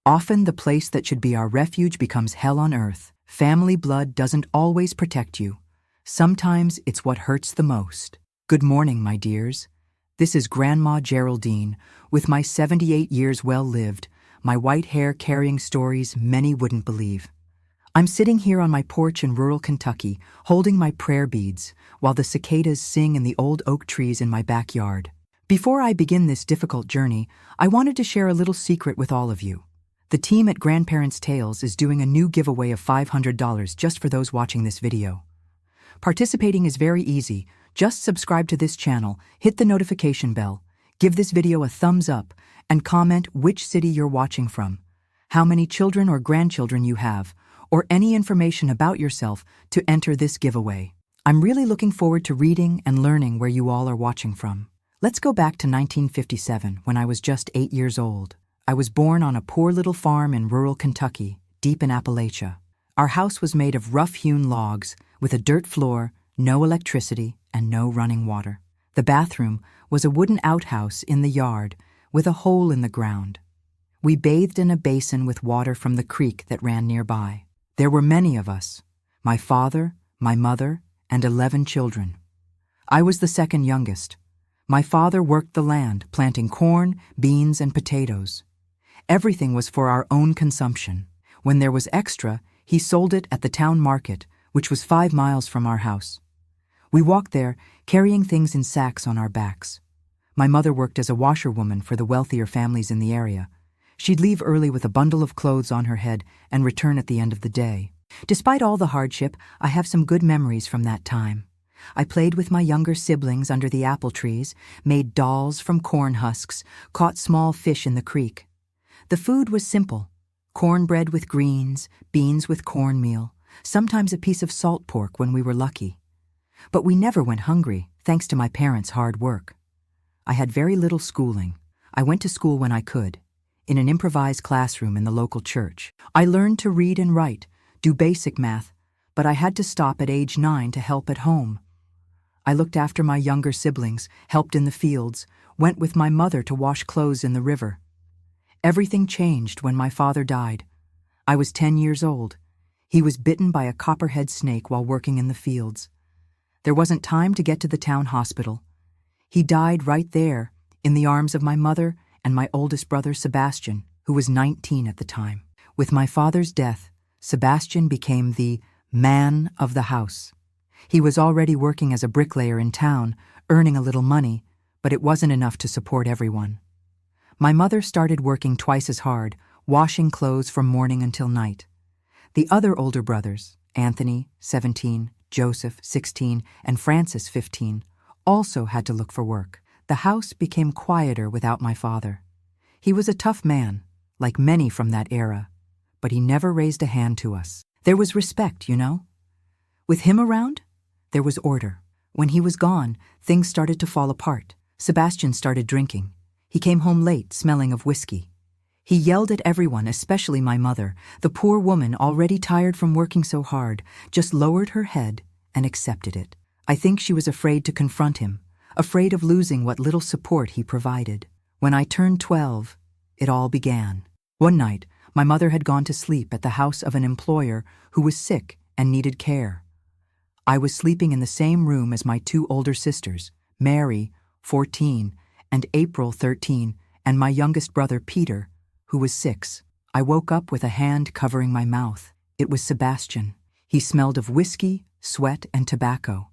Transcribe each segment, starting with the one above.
Often the place that should be our refuge becomes hell on earth. Family blood doesn't always protect you. Sometimes it's what hurts the most. Good morning, my dears. This is Grandma Geraldine, with my 78 years well lived, my white hair carrying stories many wouldn't believe. I'm sitting here on my porch in rural Kentucky, holding my prayer beads, while the cicadas sing in the old oak trees in my backyard. Before I begin this difficult journey, I wanted to share a little secret with all of you. The team at Grandparents' Tales is doing a new giveaway of $500 just for those watching this video. Participating is very easy. Just subscribe to this channel, hit the notification bell, give this video a thumbs up, and comment which city you're watching from, how many children or grandchildren you have, or any information about yourself to enter this giveaway. I'm really looking forward to reading and learning where you all are watching from. Let's go back to 1957, when I was just 8 years old. I was born on a poor little farm in rural Kentucky, deep in Appalachia. Our house was made of rough-hewn logs, with a dirt floor, no electricity, and no running water. The bathroom was a wooden outhouse in the yard, with a hole in the ground. We bathed in a basin with water from the creek that ran nearby. There were many of us, my father, my mother, and 11 children. I was the second youngest. My father worked the land, planting corn, beans, and potatoes. Everything was for our own consumption. When there was extra, he sold it at the town market, which was 5 miles from our house. We walked there, carrying things in sacks on our backs. My mother worked as a washerwoman for the wealthier families in the area. She'd leave early with a bundle of clothes on her head and return at the end of the day. Despite all the hardship, I have some good memories from that time. I played with my younger siblings under the apple trees, made dolls from corn husks, caught small fish in the creek. The food was simple: cornbread with greens, beans with cornmeal, sometimes a piece of salt pork when we were lucky. But we never went hungry, thanks to my parents' hard work. I had very little schooling. I went to school when I could, in an improvised classroom in the local church. I learned to read and write, do basic math, but I had to stop at age 9 to help at home. I looked after my younger siblings, helped in the fields, went with my mother to wash clothes in the river. Everything changed when my father died. I was 10 years old. He was bitten by a copperhead snake while working in the fields. There wasn't time to get to the town hospital. He died right there, in the arms of my mother and my oldest brother Sebastian, who was 19 at the time. With my father's death, Sebastian became the man of the house. He was already working as a bricklayer in town, earning a little money, but it wasn't enough to support everyone. My mother started working twice as hard, washing clothes from morning until night. The other older brothers, Anthony, 17, Joseph, 16, and Francis, 15, also had to look for work. The house became quieter without my father. He was a tough man, like many from that era, but he never raised a hand to us. There was respect, you know? With him around, there was order. When he was gone, things started to fall apart. Sebastian started drinking. He came home late, smelling of whiskey. He yelled at everyone, especially my mother. The poor woman, already tired from working so hard, just lowered her head and accepted it. I think she was afraid to confront him, afraid of losing what little support he provided. When I turned 12, it all began. One night, my mother had gone to sleep at the house of an employer who was sick and needed care. I was sleeping in the same room as my 2 older sisters, Mary, 14, and April, 13, and my youngest brother, Peter, who was 6. I woke up with a hand covering my mouth. It was Sebastian. He smelled of whiskey, sweat, and tobacco.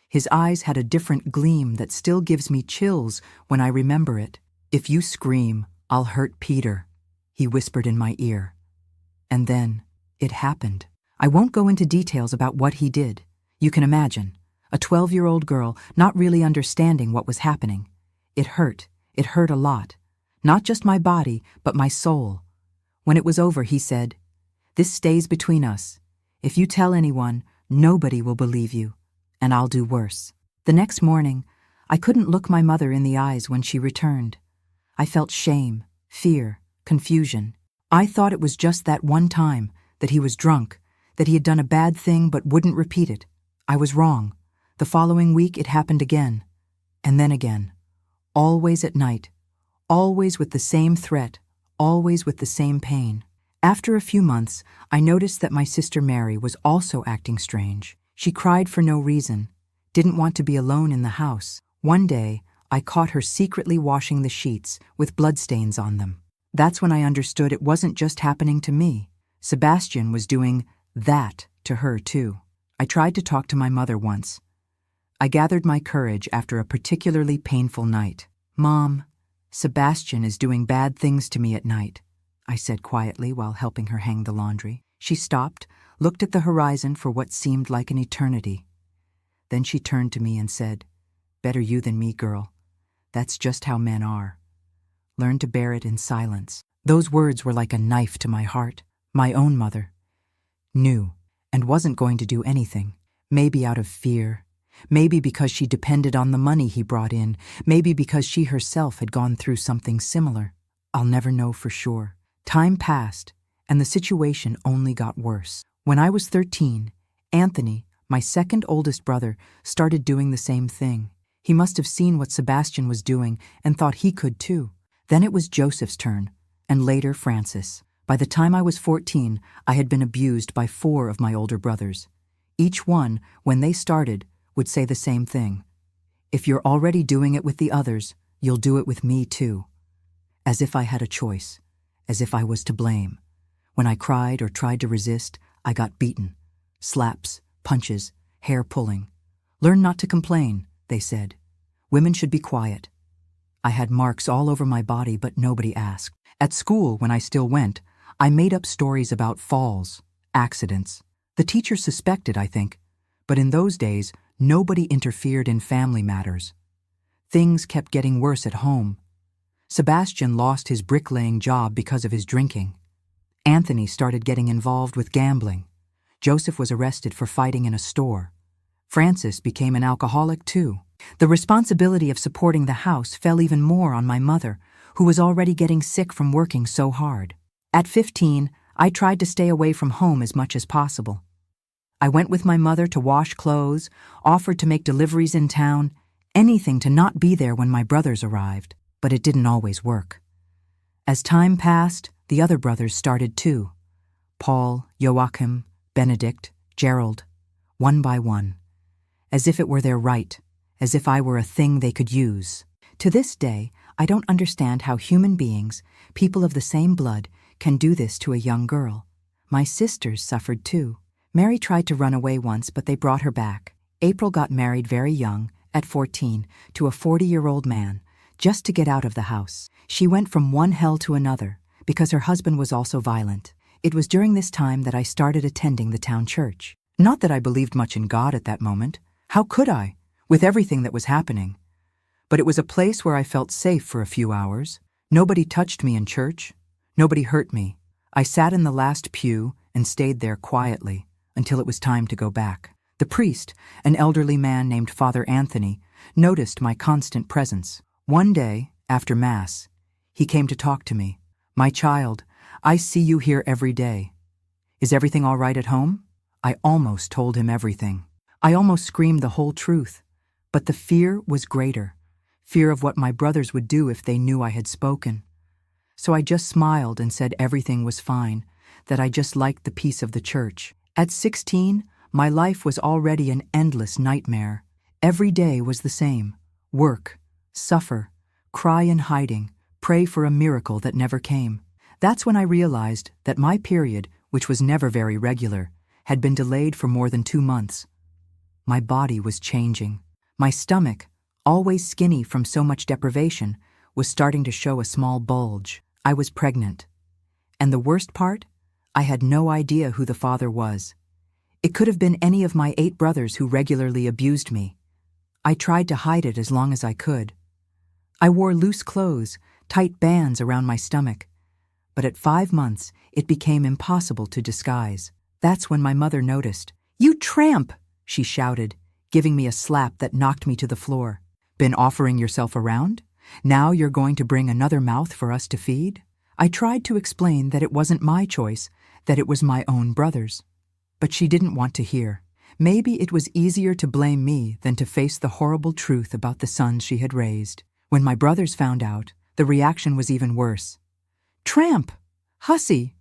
His eyes had a different gleam that still gives me chills when I remember it. "If you scream, I'll hurt Peter," he whispered in my ear. And then, it happened. I won't go into details about what he did. You can imagine, a 12-year-old girl not really understanding what was happening. It hurt a lot. Not just my body, but my soul. When it was over, he said, "This stays between us. If you tell anyone, nobody will believe you, and I'll do worse." The next morning, I couldn't look my mother in the eyes when she returned. I felt shame, fear, confusion. I thought it was just that one time, that he was drunk, that he had done a bad thing but wouldn't repeat it. I was wrong. The following week it happened again, and then again. Always at night, always with the same threat, always with the same pain. After a few months, I noticed that my sister Mary was also acting strange. She cried for no reason, didn't want to be alone in the house. One day, I caught her secretly washing the sheets with bloodstains on them. That's when I understood it wasn't just happening to me. Sebastian was doing that to her too. I tried to talk to my mother once. I gathered my courage after a particularly painful night. "Mom, Sebastian is doing bad things to me at night," I said quietly while helping her hang the laundry. She stopped, looked at the horizon for what seemed like an eternity. Then she turned to me and said, "Better you than me, girl. That's just how men are. Learn to bear it in silence." Those words were like a knife to my heart. My own mother knew and wasn't going to do anything. Maybe out of fear. Maybe because she depended on the money he brought in. Maybe because she herself had gone through something similar. I'll never know for sure. Time passed, and the situation only got worse. When I was 13, Anthony, my second oldest brother, started doing the same thing. He must have seen what Sebastian was doing and thought he could too. Then it was Joseph's turn, and later Francis. By the time I was 14, I had been abused by 4 of my older brothers. Each one, when they started, would say the same thing. "If you're already doing it with the others, you'll do it with me too." As if I had a choice, as if I was to blame. When I cried or tried to resist, I got beaten. Slaps, punches, hair pulling. "Learn not to complain," they said. "Women should be quiet." I had marks all over my body, but nobody asked. At school, when I still went, I made up stories about falls, accidents. The teacher suspected, I think, but in those days, nobody interfered in family matters. Things kept getting worse at home. Sebastian lost his bricklaying job because of his drinking. Anthony started getting involved with gambling. Joseph was arrested for fighting in a store. Francis became an alcoholic too. The responsibility of supporting the house fell even more on my mother, who was already getting sick from working so hard. At 15, I tried to stay away from home as much as possible. I went with my mother to wash clothes, offered to make deliveries in town, anything to not be there when my brothers arrived, but it didn't always work. As time passed, the other brothers started too. Paul, Joachim, Benedict, Gerald, one by one. As if it were their right, as if I were a thing they could use. To this day, I don't understand how human beings, people of the same blood, can do this to a young girl. My sisters suffered too. Mary tried to run away once, but they brought her back. April got married very young, at 14, to a 40-year-old man, just to get out of the house. She went from one hell to another, because her husband was also violent. It was during this time that I started attending the town church. Not that I believed much in God at that moment. How could I, with everything that was happening? But it was a place where I felt safe for a few hours. Nobody touched me in church. Nobody hurt me. I sat in the last pew and stayed there quietly until it was time to go back. The priest, an elderly man named Father Anthony, noticed my constant presence. One day, after Mass, he came to talk to me. "My child, I see you here every day. Is everything all right at home?" I almost told him everything. I almost screamed the whole truth. But the fear was greater. Fear of what my brothers would do if they knew I had spoken. So I just smiled and said everything was fine, that I just liked the peace of the church. At 16, my life was already an endless nightmare. Every day was the same. Work, suffer, cry in hiding, pray for a miracle that never came. That's when I realized that my period, which was never very regular, had been delayed for more than 2 months. My body was changing. My stomach, always skinny from so much deprivation, was starting to show a small bulge. I was pregnant. And the worst part? I had no idea who the father was. It could have been any of my 8 brothers who regularly abused me. I tried to hide it as long as I could. I wore loose clothes, tight bands around my stomach. But at 5 months, it became impossible to disguise. That's when my mother noticed. "You tramp!" she shouted, giving me a slap that knocked me to the floor. "Been offering yourself around? Now you're going to bring another mouth for us to feed?" I tried to explain that it wasn't my choice, that it was my own brother's. But she didn't want to hear. Maybe it was easier to blame me than to face the horrible truth about the sons she had raised. When my brothers found out, the reaction was even worse. Tramp! Hussy!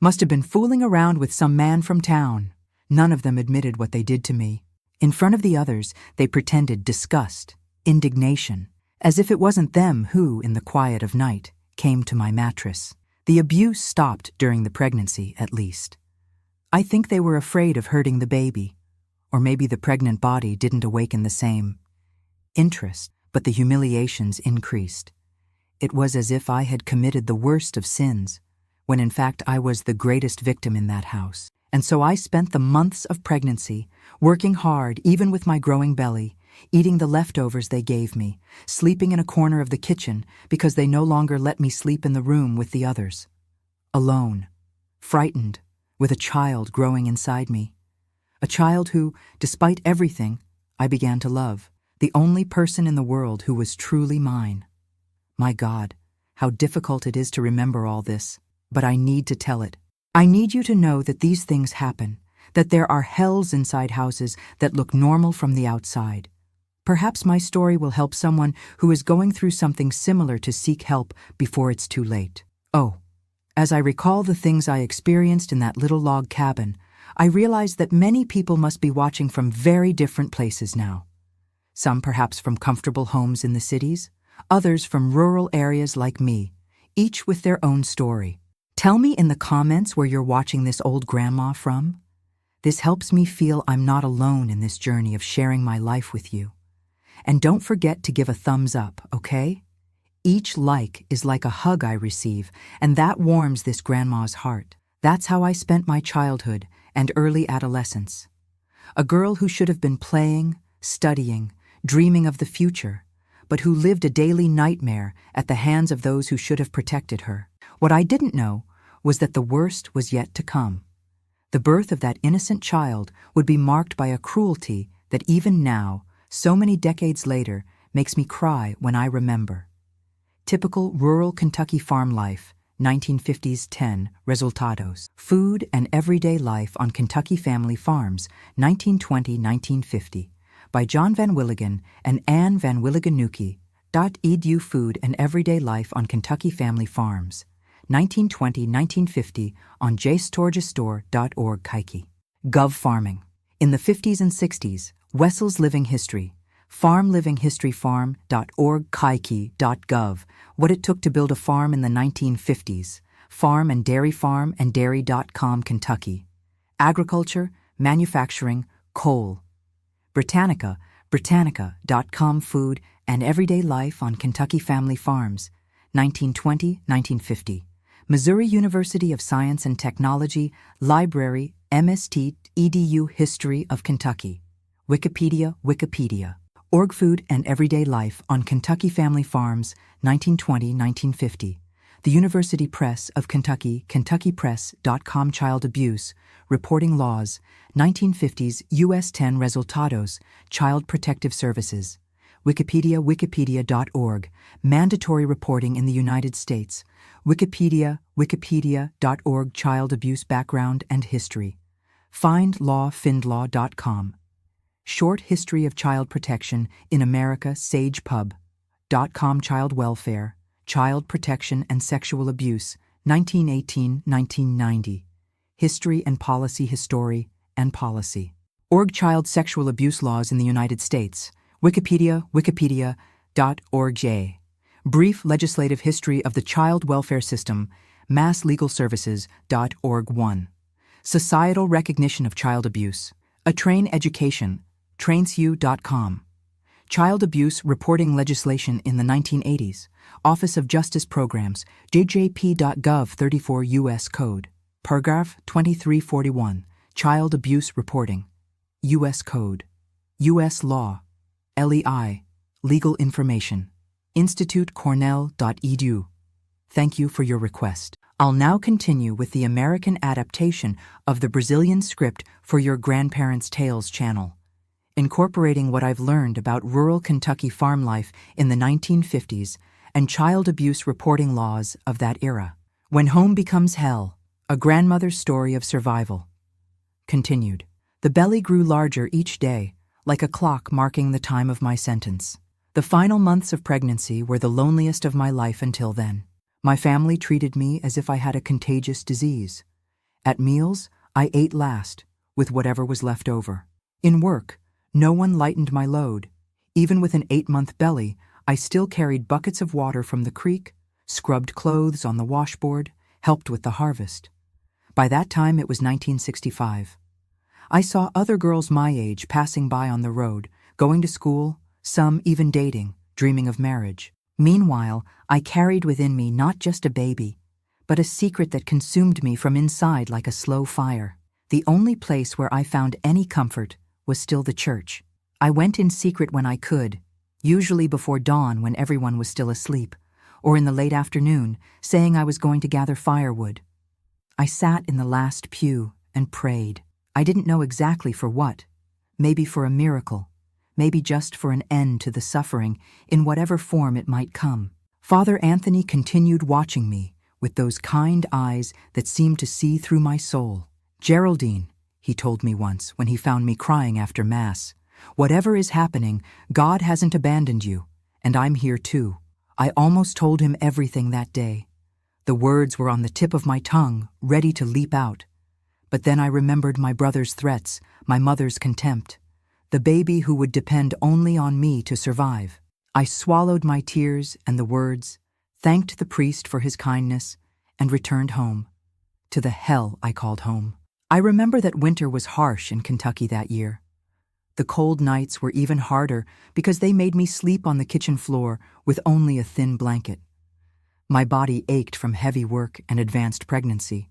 Must have been fooling around with some man from town. None of them admitted what they did to me. In front of the others, they pretended disgust, indignation, as if it wasn't them who, in the quiet of night, came to my mattress. The abuse stopped during the pregnancy, at least. I think they were afraid of hurting the baby, or maybe the pregnant body didn't awaken the same interest, but the humiliations increased. It was as if I had committed the worst of sins, when in fact I was the greatest victim in that house. And so I spent the months of pregnancy, working hard even with my growing belly, eating the leftovers they gave me, sleeping in a corner of the kitchen because they no longer let me sleep in the room with the others. Alone, frightened, with a child growing inside me. A child who, despite everything, I began to love. The only person in the world who was truly mine. My God, how difficult it is to remember all this, but I need to tell it. I need you to know that these things happen, that there are hells inside houses that look normal from the outside. Perhaps my story will help someone who is going through something similar to seek help before it's too late. Oh, as I recall the things I experienced in that little log cabin, I realize that many people must be watching from very different places now. Some perhaps from comfortable homes in the cities, others from rural areas like me, each with their own story. Tell me in the comments where you're watching this old grandma from. This helps me feel I'm not alone in this journey of sharing my life with you. And don't forget to give a thumbs up, okay? Each like is like a hug I receive, and that warms this grandma's heart. That's how I spent my childhood and early adolescence. A girl who should have been playing, studying, dreaming of the future, but who lived a daily nightmare at the hands of those who should have protected her. What I didn't know was that the worst was yet to come. The birth of that innocent child would be marked by a cruelty that even now, so many decades later, makes me cry when I remember. Typical rural Kentucky farm life, 1950s 10 Resultados. Food and Everyday Life on Kentucky Family Farms, 1920-1950, by John Van Willigen and Anne Van Willigen-Nuke. Edu Food and Everyday Life on Kentucky Family Farms, 1920-1950, on jstorgesstore.org. Kike. Gov Farming. In the 50s and 60s, Wessel's Living History, Farm Living History Farm.org. Kike.gov, what it took to build a farm in the 1950s, Farm and Dairy.com. Kentucky. Agriculture, manufacturing, coal. Britannica.com. Food and Everyday Life on Kentucky Family Farms, 1920-1950. Missouri University of Science and Technology, Library, MST, EDU. History of Kentucky. Wikipedia. Org. Food and Everyday Life on Kentucky Family Farms, 1920-1950. The University Press of Kentucky, kentuckypress.com. Child Abuse, Reporting Laws, 1950s, U.S. 10 Resultados, Child Protective Services. Wikipedia.org, Mandatory Reporting in the United States. Wikipedia.org, Child Abuse Background and History. Findlaw.com. Short History of Child Protection in America, sagepub.com. Child Welfare, Child Protection and Sexual Abuse, 1918-1990. History and Policy. History and Policy. Org. Child Sexual Abuse Laws in the United States. Wikipedia.org. Brief Legislative History of the Child Welfare System, masslegalservices.org. 1. Societal Recognition of Child Abuse. A Train Education, trainsu.com. Child Abuse Reporting Legislation in the 1980s, Office of Justice Programs, jjp.gov. 34 U.S. Code. Paragraph 2341, Child Abuse Reporting. U.S. Code. U.S. Law. LEI, Legal Information. Institute.cornell.edu. Thank you for your request. I'll now continue with the American adaptation of the Brazilian script for your Grandparents' Tales channel, incorporating what I've learned about rural Kentucky farm life in the 1950s and child abuse reporting laws of that era. When Home Becomes Hell, a grandmother's story of survival. Continued. The belly grew larger each day, like a clock marking the time of my sentence. The final months of pregnancy were the loneliest of my life until then. My family treated me as if I had a contagious disease. At meals, I ate last, with whatever was left over. In work, no one lightened my load. Even with an 8-month belly, I still carried buckets of water from the creek, scrubbed clothes on the washboard, helped with the harvest. By that time, it was 1965. I saw other girls my age passing by on the road, going to school, some even dating, dreaming of marriage. Meanwhile, I carried within me not just a baby, but a secret that consumed me from inside like a slow fire. The only place where I found any comfort was still the church. I went in secret when I could, usually before dawn when everyone was still asleep, or in the late afternoon, saying I was going to gather firewood. I sat in the last pew and prayed. I didn't know exactly for what. Maybe for a miracle. Maybe just for an end to the suffering, in whatever form it might come. Father Anthony continued watching me with those kind eyes that seemed to see through my soul. "Geraldine," he told me once when he found me crying after Mass, "whatever is happening, God hasn't abandoned you, and I'm here too." I almost told him everything that day. The words were on the tip of my tongue, ready to leap out. But then I remembered my brother's threats, my mother's contempt, the baby who would depend only on me to survive. I swallowed my tears and the words, thanked the priest for his kindness, and returned home. To the hell I called home. I remember that winter was harsh in Kentucky that year. The cold nights were even harder because they made me sleep on the kitchen floor with only a thin blanket. My body ached from heavy work and advanced pregnancy.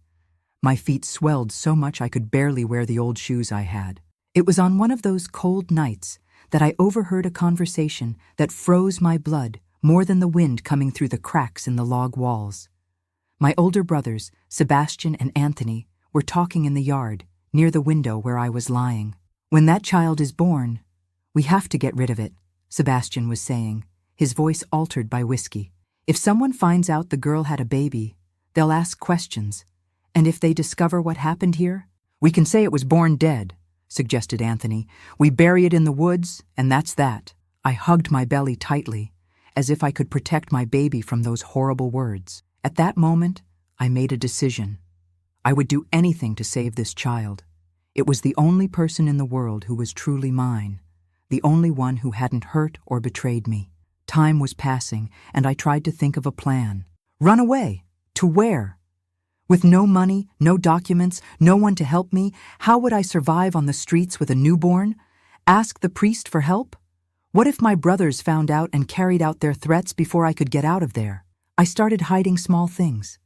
My feet swelled so much I could barely wear the old shoes I had. It was on one of those cold nights that I overheard a conversation that froze my blood more than the wind coming through the cracks in the log walls. My older brothers, Sebastian and Anthony, were talking in the yard, near the window where I was lying. "When that child is born, we have to get rid of it," Sebastian was saying, his voice altered by whiskey. "If someone finds out the girl had a baby, they'll ask questions. And if they discover what happened here, we can say it was born dead," suggested Anthony. "We bury it in the woods, and that's that." I hugged my belly tightly, as if I could protect my baby from those horrible words. At that moment, I made a decision. I would do anything to save this child. It was the only person in the world who was truly mine, the only one who hadn't hurt or betrayed me. Time was passing, and I tried to think of a plan. Run away? To where? With no money, no documents, no one to help me, how would I survive on the streets with a newborn? Ask the priest for help? What if my brothers found out and carried out their threats before I could get out of there? I started hiding small things.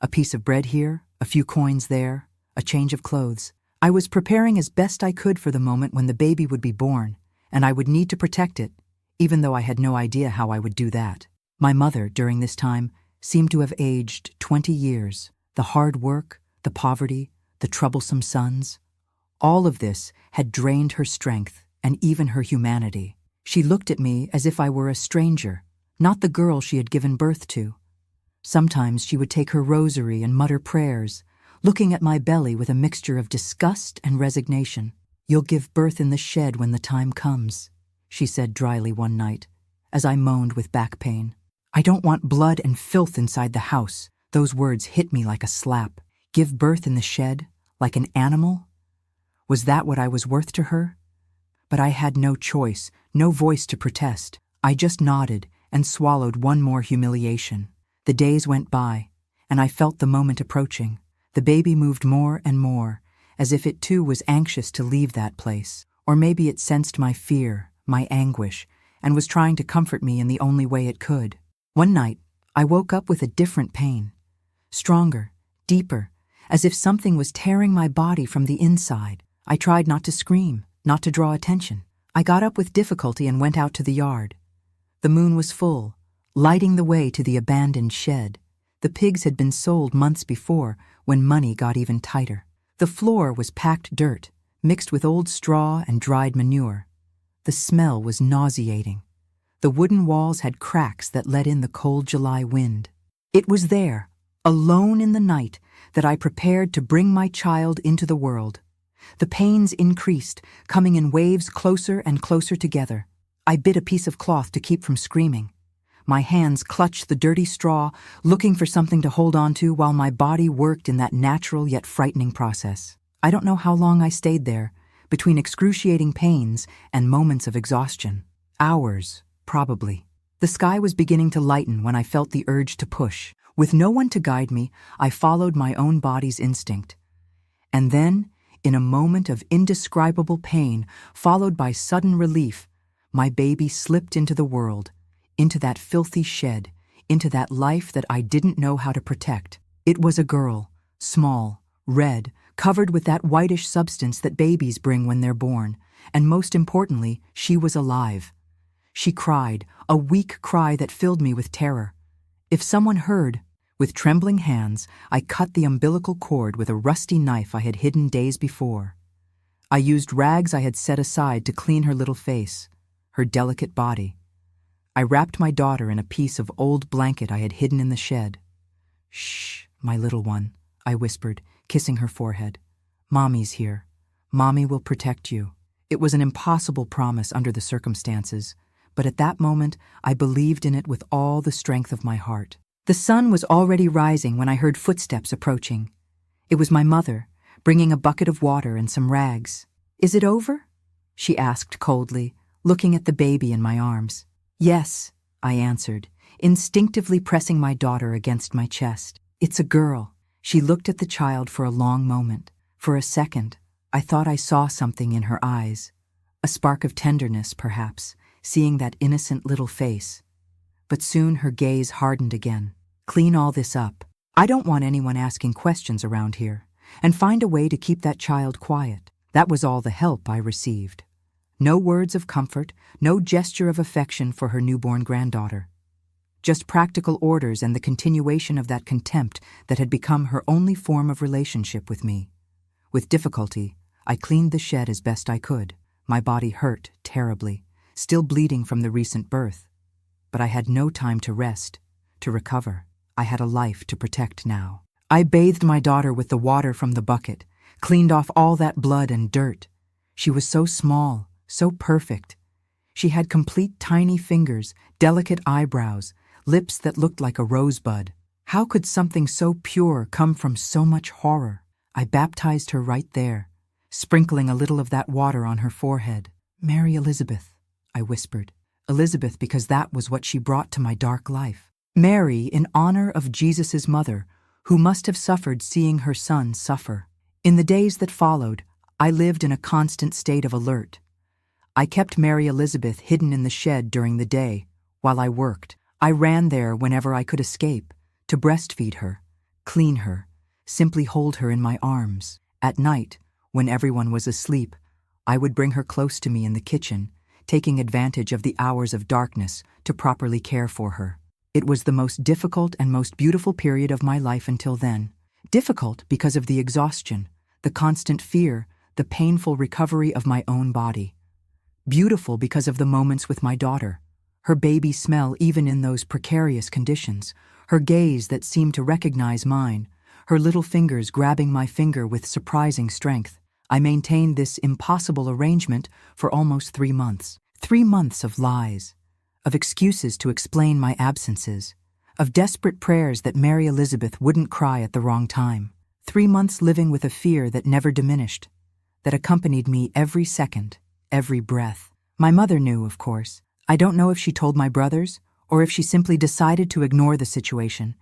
A piece of bread here, a few coins there, a change of clothes. I was preparing as best I could for the moment when the baby would be born, and I would need to protect it, even though I had no idea how I would do that. My mother, during this time, seemed to have aged 20 years. The hard work, the poverty, the troublesome sons, all of this had drained her strength and even her humanity. She looked at me as if I were a stranger, not the girl she had given birth to. Sometimes she would take her rosary and mutter prayers, looking at my belly with a mixture of disgust and resignation. "You'll give birth in the shed when the time comes," she said dryly one night, as I moaned with back pain. "I don't want blood and filth inside the house." Those words hit me like a slap. Give birth in the shed, like an animal? Was that what I was worth to her? But I had no choice, no voice to protest. I just nodded and swallowed one more humiliation. The days went by, and I felt the moment approaching. The baby moved more and more, as if it too was anxious to leave that place. Or maybe it sensed my fear, my anguish, and was trying to comfort me in the only way it could. One night, I woke up with a different pain. Stronger, deeper, as if something was tearing my body from the inside. I tried not to scream, not to draw attention. I got up with difficulty and went out to the yard. The moon was full, lighting the way to the abandoned shed. The pigs had been sold months before, when money got even tighter. The floor was packed dirt, mixed with old straw and dried manure. The smell was nauseating. The wooden walls had cracks that let in the cold July wind. It was there, alone in the night, that I prepared to bring my child into the world. The pains increased, coming in waves closer and closer together. I bit a piece of cloth to keep from screaming. My hands clutched the dirty straw, looking for something to hold on to while my body worked in that natural yet frightening process. I don't know how long I stayed there, between excruciating pains and moments of exhaustion. Hours, probably. The sky was beginning to lighten when I felt the urge to push. With no one to guide me, I followed my own body's instinct. And then, in a moment of indescribable pain, followed by sudden relief, my baby slipped into the world, into that filthy shed, into that life that I didn't know how to protect. It was a girl, small, red, covered with that whitish substance that babies bring when they're born, and most importantly, she was alive. She cried, a weak cry that filled me with terror. If someone heard, with trembling hands, I cut the umbilical cord with a rusty knife I had hidden days before. I used rags I had set aside to clean her little face, her delicate body. I wrapped my daughter in a piece of old blanket I had hidden in the shed. "Shh, my little one," I whispered, kissing her forehead. "Mommy's here. Mommy will protect you." It was an impossible promise under the circumstances, but at that moment I believed in it with all the strength of my heart. The sun was already rising when I heard footsteps approaching. It was my mother, bringing a bucket of water and some rags. "Is it over?" she asked coldly, looking at the baby in my arms. "Yes," I answered, instinctively pressing my daughter against my chest. "It's a girl." She looked at the child for a long moment. For a second, I thought I saw something in her eyes. A spark of tenderness, perhaps, seeing that innocent little face. But soon her gaze hardened again. "Clean all this up. I don't want anyone asking questions around here. And find a way to keep that child quiet." That was all the help I received. No words of comfort, no gesture of affection for her newborn granddaughter. Just practical orders and the continuation of that contempt that had become her only form of relationship with me. With difficulty, I cleaned the shed as best I could. My body hurt terribly, still bleeding from the recent birth. But I had no time to rest, to recover. I had a life to protect now. I bathed my daughter with the water from the bucket, cleaned off all that blood and dirt. She was so small, so perfect. She had complete tiny fingers, delicate eyebrows, lips that looked like a rosebud. How could something so pure come from so much horror? I baptized her right there, sprinkling a little of that water on her forehead. "Mary Elizabeth," I whispered. Elizabeth because that was what she brought to my dark life. Mary in honor of Jesus' mother, who must have suffered seeing her son suffer. In the days that followed, I lived in a constant state of alert. I kept Mary Elizabeth hidden in the shed during the day, while I worked. I ran there whenever I could escape, to breastfeed her, clean her, simply hold her in my arms. At night, when everyone was asleep, I would bring her close to me in the kitchen, taking advantage of the hours of darkness to properly care for her. It was the most difficult and most beautiful period of my life until then. Difficult because of the exhaustion, the constant fear, the painful recovery of my own body. Beautiful because of the moments with my daughter, her baby smell even in those precarious conditions, her gaze that seemed to recognize mine, her little fingers grabbing my finger with surprising strength. I maintained this impossible arrangement for almost 3 months. 3 months of lies, of excuses to explain my absences, of desperate prayers that Mary Elizabeth wouldn't cry at the wrong time. 3 months living with a fear that never diminished, that accompanied me every second, every breath. My mother knew, of course. I don't know if she told my brothers, or if she simply decided to ignore the situation,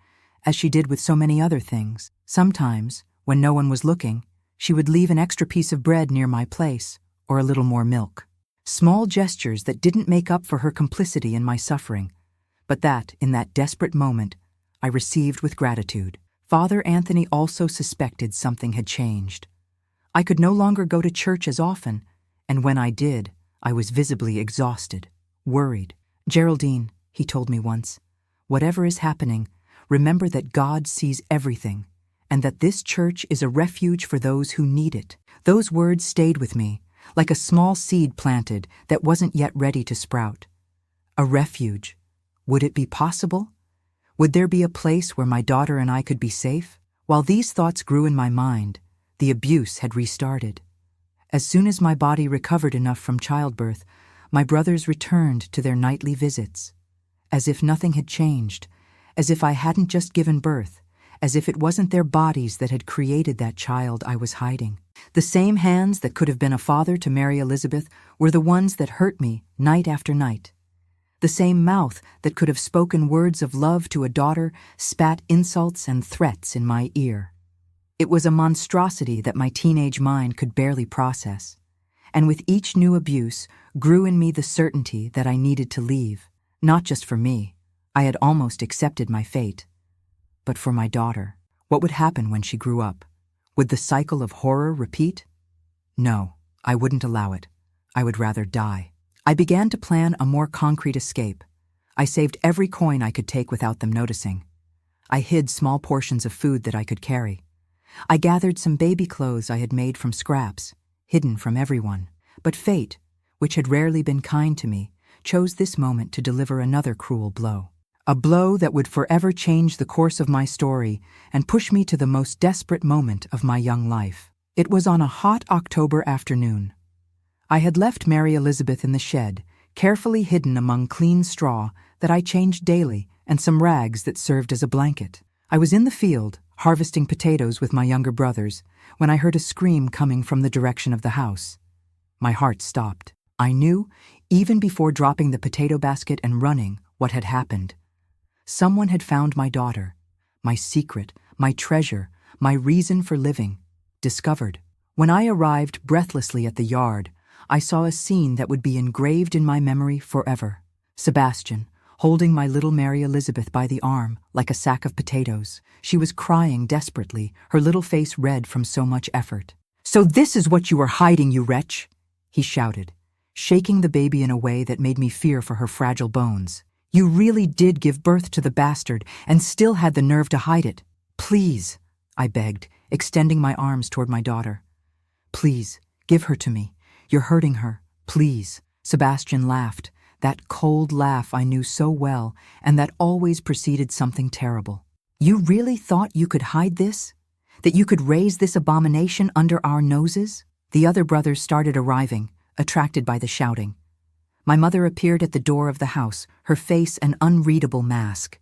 as she did with so many other things. Sometimes, when no one was looking, she would leave an extra piece of bread near my place, or a little more milk. Small gestures that didn't make up for her complicity in my suffering, but that, in that desperate moment, I received with gratitude. Father Anthony also suspected something had changed. I could no longer go to church as often, and when I did, I was visibly exhausted, worried. "Geraldine," he told me once, "whatever is happening, remember that God sees everything, and that this church is a refuge for those who need it." Those words stayed with me, like a small seed planted that wasn't yet ready to sprout. A refuge. Would it be possible? Would there be a place where my daughter and I could be safe? While these thoughts grew in my mind, the abuse had restarted. As soon as my body recovered enough from childbirth, my brothers returned to their nightly visits. as if nothing had changed, as if I hadn't just given birth, as if it wasn't their bodies that had created that child I was hiding. The same hands that could have been a father to Mary Elizabeth were the ones that hurt me night after night. The same mouth that could have spoken words of love to a daughter spat insults and threats in my ear. It was a monstrosity that my teenage mind could barely process, and with each new abuse grew in me the certainty that I needed to leave, not just for me. I had almost accepted my fate. But for my daughter, what would happen when she grew up? Would the cycle of horror repeat? No, I wouldn't allow it. I would rather die. I began to plan a more concrete escape. I saved every coin I could take without them noticing. I hid small portions of food that I could carry. I gathered some baby clothes I had made from scraps, hidden from everyone. But fate, which had rarely been kind to me, chose this moment to deliver another cruel blow. A blow that would forever change the course of my story and push me to the most desperate moment of my young life. It was on a hot October afternoon. I had left Mary Elizabeth in the shed, carefully hidden among clean straw that I changed daily and some rags that served as a blanket. I was in the field, harvesting potatoes with my younger brothers, when I heard a scream coming from the direction of the house. My heart stopped. I knew, even before dropping the potato basket and running, what had happened. Someone had found my daughter, my secret, my treasure, my reason for living, discovered. When I arrived breathlessly at the yard, I saw a scene that would be engraved in my memory forever. Sebastian, holding my little Mary Elizabeth by the arm, like a sack of potatoes. She was crying desperately, her little face red from so much effort. "So this is what you were hiding, you wretch!" he shouted, shaking the baby in a way that made me fear for her fragile bones. "You really did give birth to the bastard and still had the nerve to hide it. Please," I begged, extending my arms toward my daughter. "Please, give her to me. You're hurting her. Please." Sebastian laughed, that cold laugh I knew so well and that always preceded something terrible. "You really thought you could hide this? That you could raise this abomination under our noses?" The other brothers started arriving, attracted by the shouting. My mother appeared at the door of the house, her face an unreadable mask.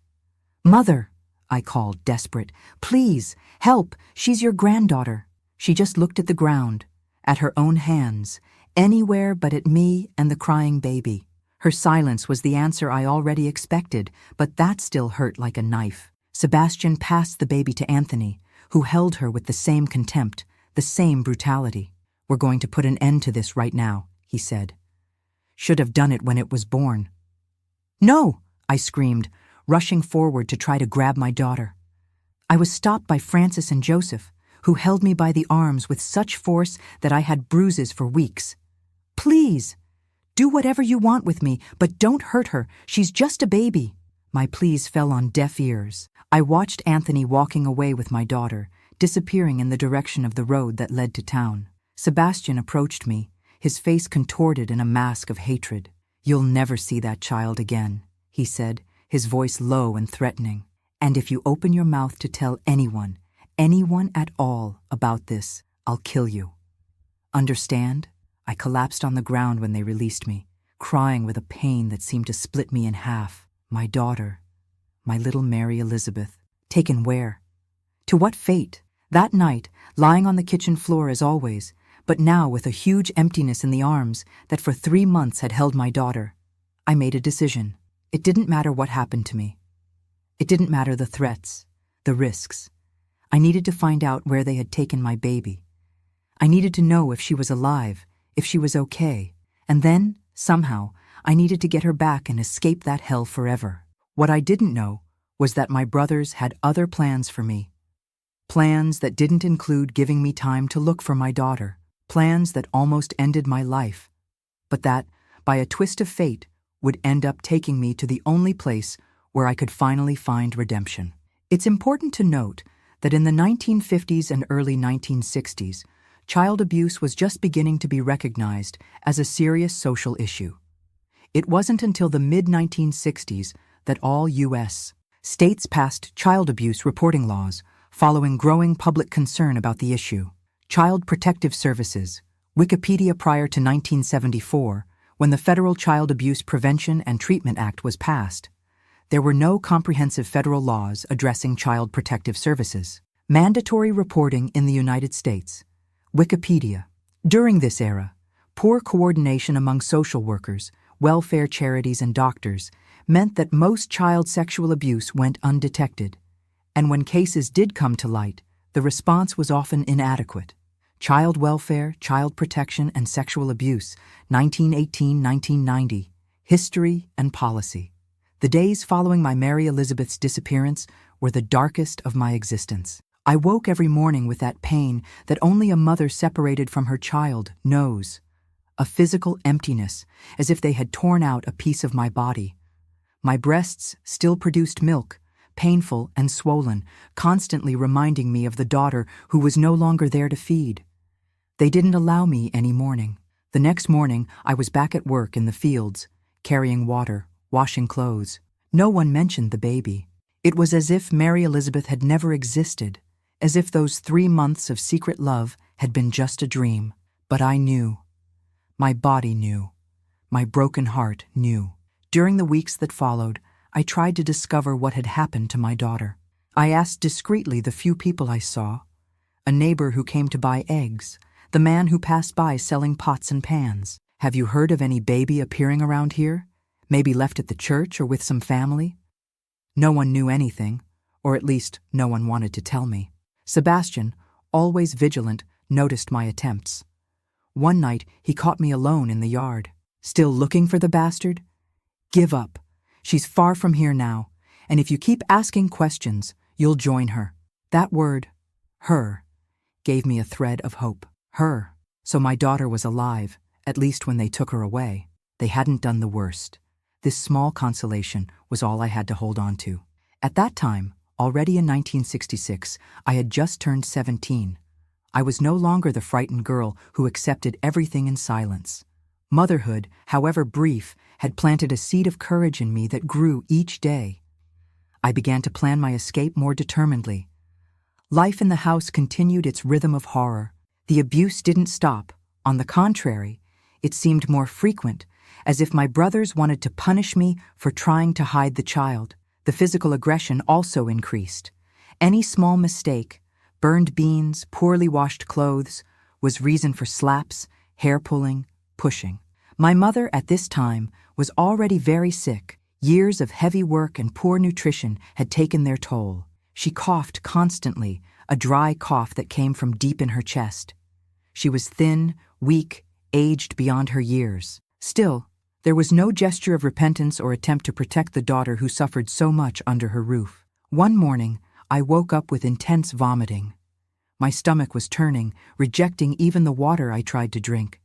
"Mother," I called, desperate, "please, help, she's your granddaughter." She just looked at the ground, at her own hands, anywhere but at me and the crying baby. Her silence was the answer I already expected, but that still hurt like a knife. Sebastian passed the baby to Anthony, who held her with the same contempt, the same brutality. "We're going to put an end to this right now," he said. "Should have done it when it was born." "No!" I screamed, rushing forward to try to grab my daughter. I was stopped by Francis and Joseph, who held me by the arms with such force that I had bruises for weeks. "Please, do whatever you want with me, but don't hurt her. She's just a baby." My pleas fell on deaf ears. I watched Anthony walking away with my daughter, disappearing in the direction of the road that led to town. Sebastian approached me, his face contorted in a mask of hatred. "You'll never see that child again," he said, his voice low and threatening. "And if you open your mouth to tell anyone at all about this, I'll kill you. Understand?" I collapsed on the ground when they released me, crying with a pain that seemed to split me in half. My daughter, my little Mary Elizabeth, taken where? To what fate? That night, lying on the kitchen floor as always, but now with a huge emptiness in the arms that for 3 months had held my daughter, I made a decision. It didn't matter what happened to me. It didn't matter the threats, the risks. I needed to find out where they had taken my baby. I needed to know if she was alive, if she was okay, and then, somehow, I needed to get her back and escape that hell forever. What I didn't know was that my brothers had other plans for me. Plans that didn't include giving me time to look for my daughter. Plans that almost ended my life, but that, by a twist of fate, would end up taking me to the only place where I could finally find redemption. It's important to note that in the 1950s and early 1960s, child abuse was just beginning to be recognized as a serious social issue. It wasn't until the mid-1960s that all U.S. states passed child abuse reporting laws, following growing public concern about the issue. Child Protective Services, Wikipedia prior to 1974, when the Federal Child Abuse Prevention and Treatment Act was passed, There were no comprehensive federal laws addressing child protective services. Mandatory reporting in the United States. Wikipedia. During this era, poor coordination among social workers, welfare charities, and doctors meant that most child sexual abuse went undetected, and when cases did come to light, the response was often inadequate. Child Welfare, Child Protection, and Sexual Abuse, 1918–1990, History and Policy. The days following my Mary Elizabeth's disappearance were the darkest of my existence. I woke every morning with that pain that only a mother separated from her child knows. A physical emptiness, as if they had torn out a piece of my body. My breasts still produced milk, painful and swollen, constantly reminding me of the daughter who was no longer there to feed. They didn't allow me any mourning. The next morning, I was back at work in the fields, carrying water, washing clothes. No one mentioned the baby. It was as if Mary Elizabeth had never existed, as if those 3 months of secret love had been just a dream. But I knew. My body knew. My broken heart knew. During the weeks that followed, I tried to discover what had happened to my daughter. I asked discreetly the few people I saw. A neighbor who came to buy eggs, the man who passed by selling pots and pans. Have you heard of any baby appearing around here? Maybe left at the church or with some family? No one knew anything, or at least no one wanted to tell me. Sebastian, always vigilant, noticed my attempts. One night, he caught me alone in the yard. Still looking for the bastard? Give up. She's far from here now, and if you keep asking questions, you'll join her. That word, her, gave me a thread of hope. Her. So my daughter was alive, at least when they took her away. They hadn't done the worst. This small consolation was all I had to hold on to. At that time, already in 1966, I had just turned 17. I was no longer the frightened girl who accepted everything in silence. Motherhood, however brief, had planted a seed of courage in me that grew each day. I began to plan my escape more determinedly. Life in the house continued its rhythm of horror. The abuse didn't stop. On the contrary, it seemed more frequent, as if my brothers wanted to punish me for trying to hide the child. The physical aggression also increased. Any small mistake, burned beans, poorly washed clothes, was reason for slaps, hair pulling, pushing. My mother at this time was already very sick. Years of heavy work and poor nutrition had taken their toll. She coughed constantly, a dry cough that came from deep in her chest. She was thin, weak, aged beyond her years. Still, there was no gesture of repentance or attempt to protect the daughter who suffered so much under her roof. One morning, I woke up with intense vomiting. My stomach was turning, rejecting even the water I tried to drink.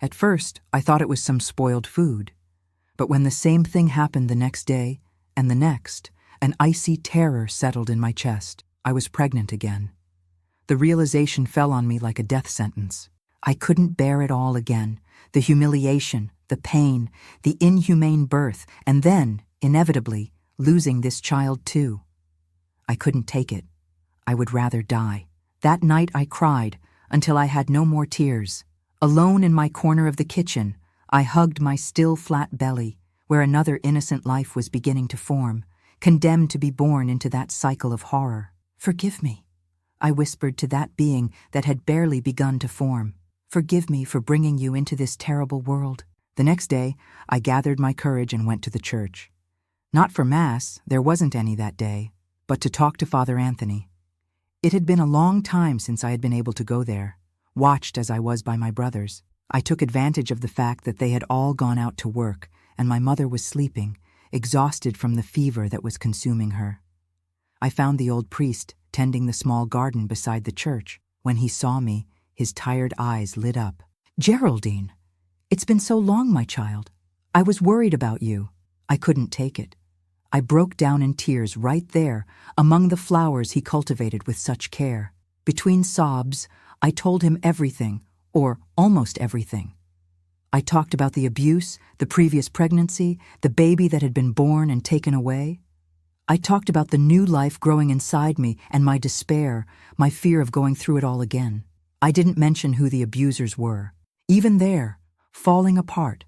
At first, I thought it was some spoiled food. But when the same thing happened the next day, and the next, an icy terror settled in my chest. I was pregnant again. The realization fell on me like a death sentence. I couldn't bear it all again. The humiliation, the pain, the inhumane birth, and then, inevitably, losing this child too. I couldn't take it. I would rather die. That night I cried until I had no more tears. Alone in my corner of the kitchen, I hugged my still flat belly, where another innocent life was beginning to form, condemned to be born into that cycle of horror. "Forgive me," I whispered to that being that had barely begun to form. "Forgive me for bringing you into this terrible world." The next day, I gathered my courage and went to the church. Not for Mass, there wasn't any that day, but to talk to Father Anthony. It had been a long time since I had been able to go there, watched as I was by my brothers. I took advantage of the fact that they had all gone out to work, and my mother was sleeping, exhausted from the fever that was consuming her. I found the old priest tending the small garden beside the church. When he saw me, his tired eyes lit up. "Geraldine, it's been so long, my child. I was worried about you." I couldn't take it. I broke down in tears right there, among the flowers he cultivated with such care. Between sobs, I told him everything, or almost everything. I talked about the abuse, the previous pregnancy, the baby that had been born and taken away. I talked about the new life growing inside me and my despair, my fear of going through it all again. I didn't mention who the abusers were. Even there, falling apart,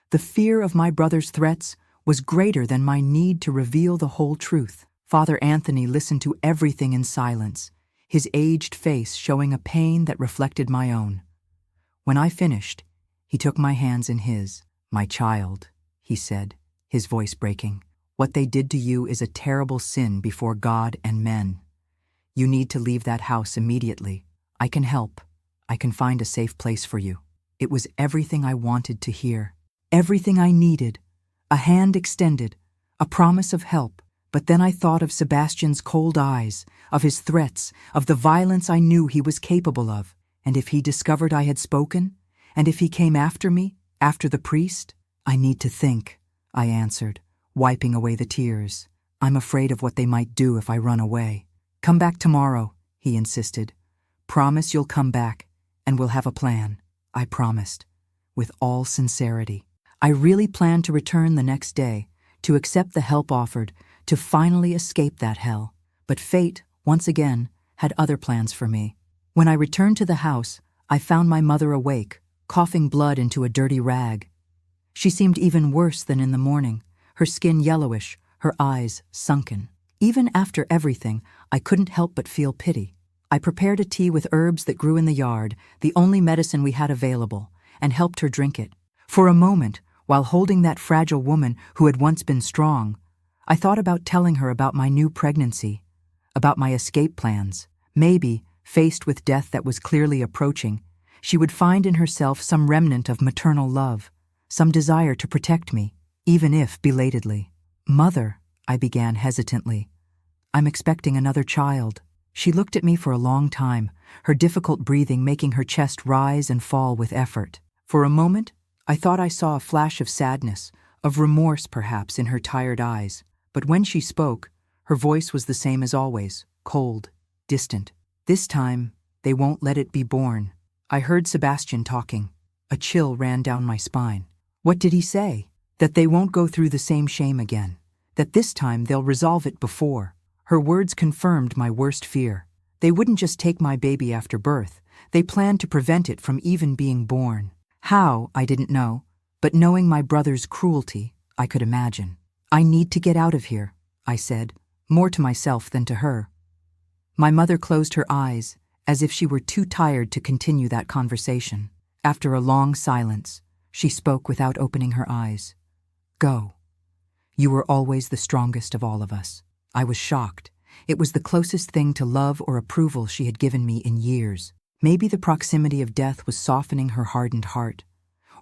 the fear of my brother's threats was greater than my need to reveal the whole truth. Father Anthony listened to everything in silence, his aged face showing a pain that reflected my own. When I finished, he took my hands in his. "My child," he said, his voice breaking, "what they did to you is a terrible sin before God and men. You need to leave that house immediately. I can help. I can find a safe place for you." It was everything I wanted to hear, everything I needed, a hand extended, a promise of help. But then I thought of Sebastian's cold eyes, of his threats, of the violence I knew he was capable of. And if he discovered I had spoken? And if he came after me, after the priest? "I need to think," I answered, wiping away the tears. "I'm afraid of what they might do if I run away." "Come back tomorrow," he insisted. "Promise you'll come back, and we'll have a plan." I promised, with all sincerity. I really planned to return the next day, to accept the help offered, to finally escape that hell. But fate, once again, had other plans for me. When I returned to the house, I found my mother awake, coughing blood into a dirty rag. She seemed even worse than in the morning, her skin yellowish, her eyes sunken. Even after everything, I couldn't help but feel pity. I prepared a tea with herbs that grew in the yard, the only medicine we had available, and helped her drink it. For a moment, while holding that fragile woman who had once been strong, I thought about telling her about my new pregnancy, about my escape plans. Maybe, faced with death that was clearly approaching, she would find in herself some remnant of maternal love, some desire to protect me, even if belatedly. "Mother," I began hesitantly, "I'm expecting another child." She looked at me for a long time, her difficult breathing making her chest rise and fall with effort. For a moment, I thought I saw a flash of sadness, of remorse perhaps in her tired eyes. But when she spoke, her voice was the same as always, cold, distant. "This time, they won't let it be born." I heard Sebastian talking. A chill ran down my spine. What did he say? That they won't go through the same shame again. That this time they'll resolve it before. Her words confirmed my worst fear. They wouldn't just take my baby after birth. They planned to prevent it from even being born. How, I didn't know, but knowing my brother's cruelty, I could imagine. "I need to get out of here," I said, more to myself than to her. My mother closed her eyes, as if she were too tired to continue that conversation. After a long silence, she spoke without opening her eyes. "Go. You were always the strongest of all of us." I was shocked. It was the closest thing to love or approval she had given me in years. Maybe the proximity of death was softening her hardened heart,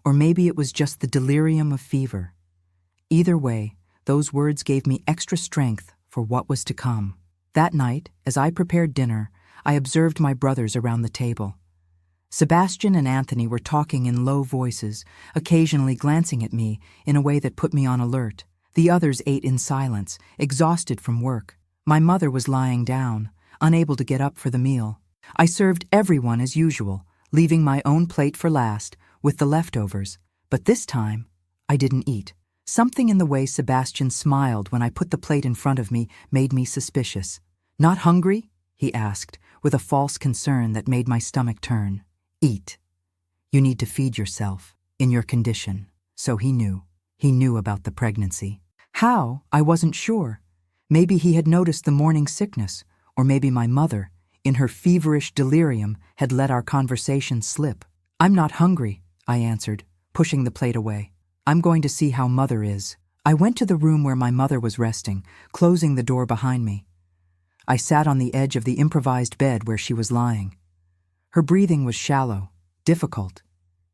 or maybe it was just the delirium of fever. Either way, those words gave me extra strength for what was to come. That night, as I prepared dinner, I observed my brothers around the table. Sebastian and Anthony were talking in low voices, occasionally glancing at me in a way that put me on alert. The others ate in silence, exhausted from work. My mother was lying down, unable to get up for the meal. I served everyone as usual, leaving my own plate for last, with the leftovers. But this time, I didn't eat. Something in the way Sebastian smiled when I put the plate in front of me made me suspicious. "Not hungry?" he asked, with a false concern that made my stomach turn. "Eat. You need to feed yourself, in your condition." So he knew. He knew about the pregnancy. How? I wasn't sure. Maybe he had noticed the morning sickness, or maybe my mother, in her feverish delirium, had let our conversation slip. "I'm not hungry," I answered, pushing the plate away. "I'm going to see how Mother is." I went to the room where my mother was resting, closing the door behind me. I sat on the edge of the improvised bed where she was lying. Her breathing was shallow, difficult.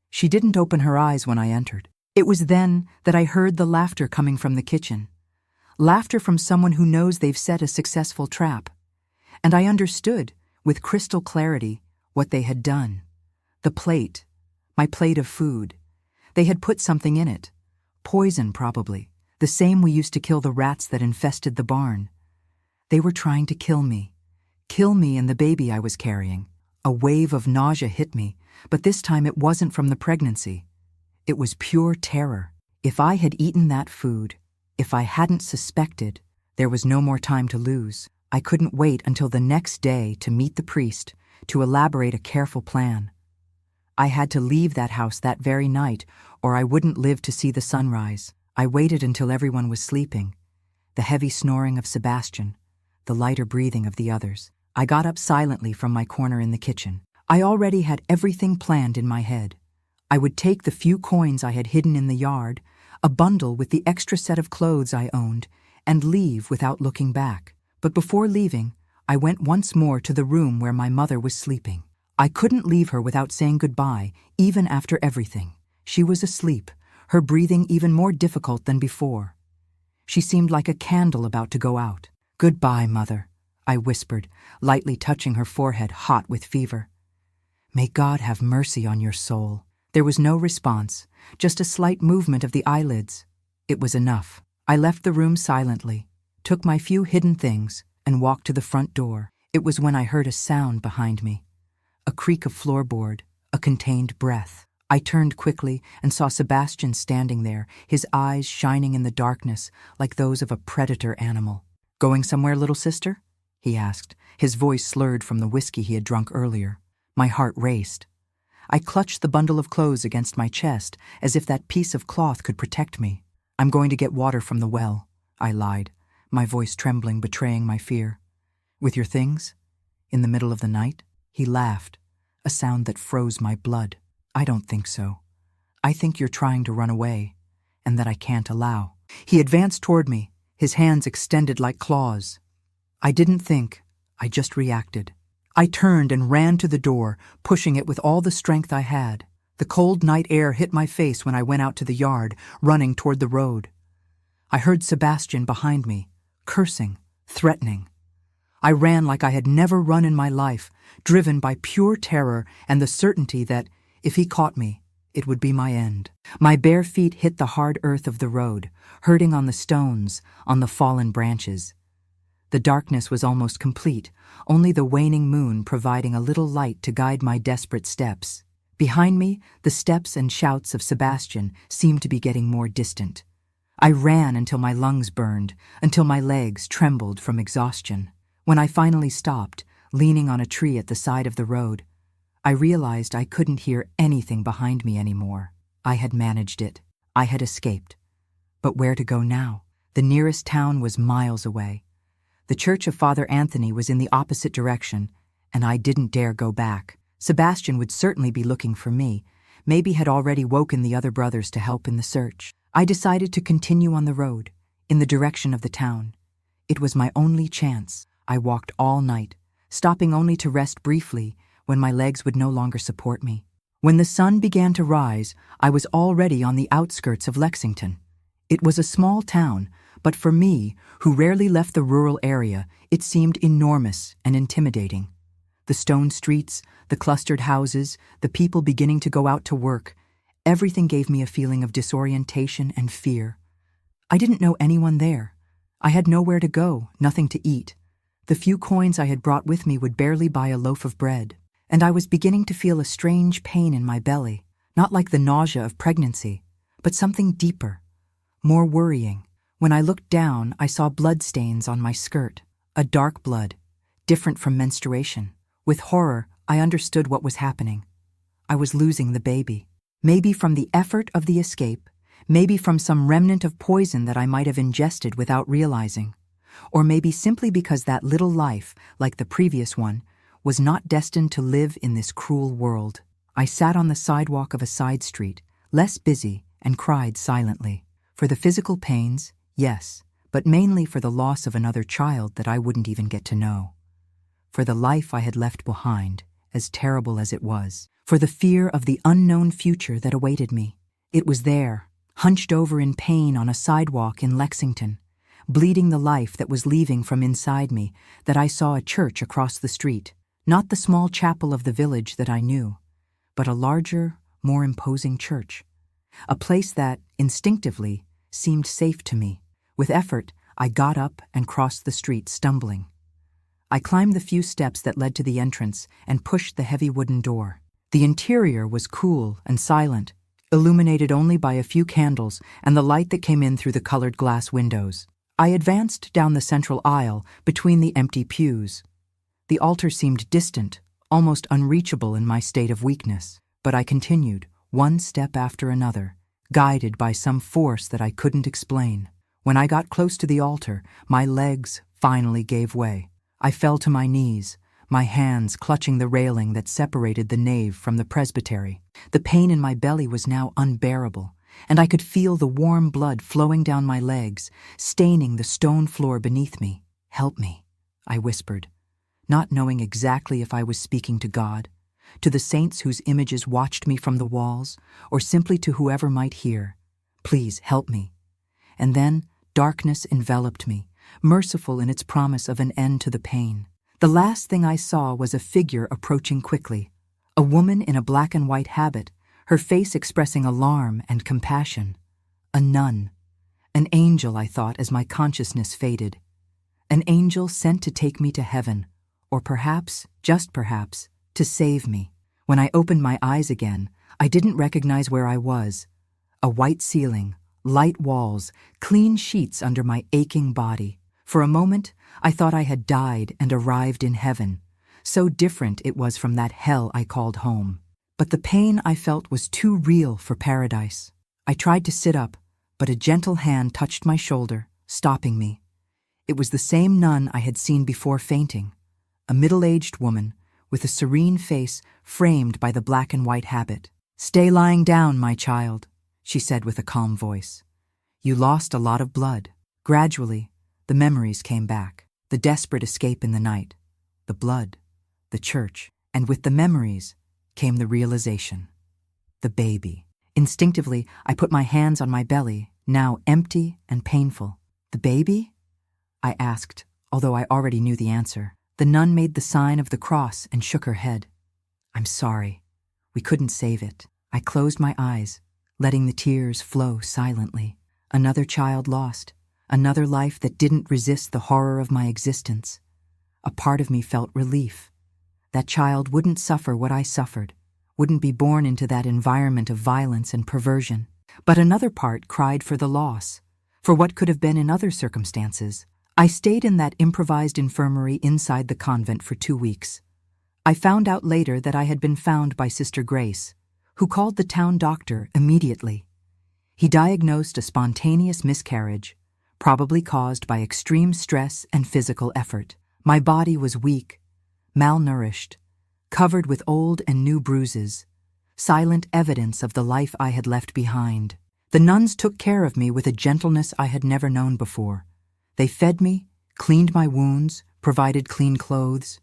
She didn't open her eyes when I entered. It was then that I heard the laughter coming from the kitchen. Laughter from someone who knows they've set a successful trap. And I understood, with crystal clarity, what they had done. The plate, my plate of food. They had put something in it. Poison, probably. The same we used to kill the rats that infested the barn. They were trying to kill me. Kill me and the baby I was carrying. A wave of nausea hit me, but this time it wasn't from the pregnancy. It was pure terror. If I had eaten that food, if I hadn't suspected, there was no more time to lose. I couldn't wait until the next day to meet the priest, to elaborate a careful plan. I had to leave that house that very night, or I wouldn't live to see the sunrise. I waited until everyone was sleeping, the heavy snoring of Sebastian, the lighter breathing of the others. I got up silently from my corner in the kitchen. I already had everything planned in my head. I would take the few coins I had hidden in the yard, a bundle with the extra set of clothes I owned, and leave without looking back. But before leaving, I went once more to the room where my mother was sleeping. I couldn't leave her without saying goodbye, even after everything. She was asleep, her breathing even more difficult than before. She seemed like a candle about to go out. "Goodbye, Mother," I whispered, lightly touching her forehead hot with fever. "May God have mercy on your soul." There was no response, just a slight movement of the eyelids. It was enough. I left the room silently, took my few hidden things, and walked to the front door. It was when I heard a sound behind me. A creak of floorboard, a contained breath. I turned quickly and saw Sebastian standing there, his eyes shining in the darkness like those of a predator animal. "Going somewhere, little sister?" he asked, his voice slurred from the whiskey he had drunk earlier. My heart raced. I clutched the bundle of clothes against my chest as if that piece of cloth could protect me. "I'm going to get water from the well," I lied, my voice trembling, betraying my fear. "With your things? In the middle of the night?" He laughed, a sound that froze my blood. "I don't think so. I think you're trying to run away, and that I can't allow." He advanced toward me, his hands extended like claws. I didn't think, I just reacted. I turned and ran to the door, pushing it with all the strength I had. The cold night air hit my face when I went out to the yard, running toward the road. I heard Sebastian behind me, cursing, threatening. I ran like I had never run in my life, driven by pure terror and the certainty that, if he caught me, it would be my end. My bare feet hit the hard earth of the road, hurting on the stones, on the fallen branches. The darkness was almost complete, only the waning moon providing a little light to guide my desperate steps. Behind me, the steps and shouts of Sebastian seemed to be getting more distant. I ran until my lungs burned, until my legs trembled from exhaustion. When I finally stopped, leaning on a tree at the side of the road, I realized I couldn't hear anything behind me anymore. I had managed it. I had escaped. But where to go now? The nearest town was miles away. The church of Father Anthony was in the opposite direction, and I didn't dare go back. Sebastian would certainly be looking for me, maybe had already woken the other brothers to help in the search. I decided to continue on the road, in the direction of the town. It was my only chance. I walked all night, stopping only to rest briefly when my legs would no longer support me. When the sun began to rise, I was already on the outskirts of Lexington. It was a small town, but for me, who rarely left the rural area, it seemed enormous and intimidating. The stone streets, the clustered houses, the people beginning to go out to work, everything gave me a feeling of disorientation and fear. I didn't know anyone there. I had nowhere to go, nothing to eat. The few coins I had brought with me would barely buy a loaf of bread. And I was beginning to feel a strange pain in my belly, not like the nausea of pregnancy, but something deeper, more worrying. When I looked down, I saw bloodstains on my skirt, a dark blood, different from menstruation. With horror, I understood what was happening. I was losing the baby. Maybe from the effort of the escape, maybe from some remnant of poison that I might have ingested without realizing, or maybe simply because that little life, like the previous one, was not destined to live in this cruel world. I sat on the sidewalk of a side street, less busy, and cried silently. For the physical pains, yes, but mainly for the loss of another child that I wouldn't even get to know. For the life I had left behind, as terrible as it was. For the fear of the unknown future that awaited me. It was there, hunched over in pain on a sidewalk in Lexington, bleeding the life that was leaving from inside me, that I saw a church across the street. Not the small chapel of the village that I knew, but a larger, more imposing church. A place that, instinctively, seemed safe to me. With effort, I got up and crossed the street, stumbling. I climbed the few steps that led to the entrance and pushed the heavy wooden door. The interior was cool and silent, illuminated only by a few candles and the light that came in through the colored glass windows. I advanced down the central aisle between the empty pews. The altar seemed distant, almost unreachable in my state of weakness, but I continued, one step after another, guided by some force that I couldn't explain. When I got close to the altar, my legs finally gave way. I fell to my knees, my hands clutching the railing that separated the nave from the presbytery. The pain in my belly was now unbearable, and I could feel the warm blood flowing down my legs, staining the stone floor beneath me. "Help me," I whispered, not knowing exactly if I was speaking to God, to the saints whose images watched me from the walls, or simply to whoever might hear. "Please help me." And then darkness enveloped me, merciful in its promise of an end to the pain. The last thing I saw was a figure approaching quickly, a woman in a black and white habit, her face expressing alarm and compassion. A nun. An angel, I thought as my consciousness faded. An angel sent to take me to heaven, or perhaps, just perhaps, to save me. When I opened my eyes again, I didn't recognize where I was. A white ceiling, light walls, clean sheets under my aching body. For a moment, I thought I had died and arrived in heaven. So different it was from that hell I called home. But the pain I felt was too real for paradise. I tried to sit up, but a gentle hand touched my shoulder, stopping me. It was the same nun I had seen before fainting, a middle-aged woman with a serene face framed by the black and white habit. "Stay lying down, my child," she said with a calm voice. "You lost a lot of blood." Gradually, the memories came back. The desperate escape in the night, the blood, the church, and with the memories came the realization. The baby. Instinctively, I put my hands on my belly, now empty and painful. "The baby?" I asked, although I already knew the answer. The nun made the sign of the cross and shook her head. "I'm sorry. We couldn't save it." I closed my eyes, letting the tears flow silently. Another child lost. Another life that didn't resist the horror of my existence. A part of me felt relief. That child wouldn't suffer what I suffered, wouldn't be born into that environment of violence and perversion. But another part cried for the loss, for what could have been in other circumstances. I stayed in that improvised infirmary inside the convent for 2 weeks. I found out later that I had been found by Sister Grace, who called the town doctor immediately. He diagnosed a spontaneous miscarriage, probably caused by extreme stress and physical effort. My body was weak, malnourished, covered with old and new bruises, silent evidence of the life I had left behind. The nuns took care of me with a gentleness I had never known before. They fed me, cleaned my wounds, provided clean clothes.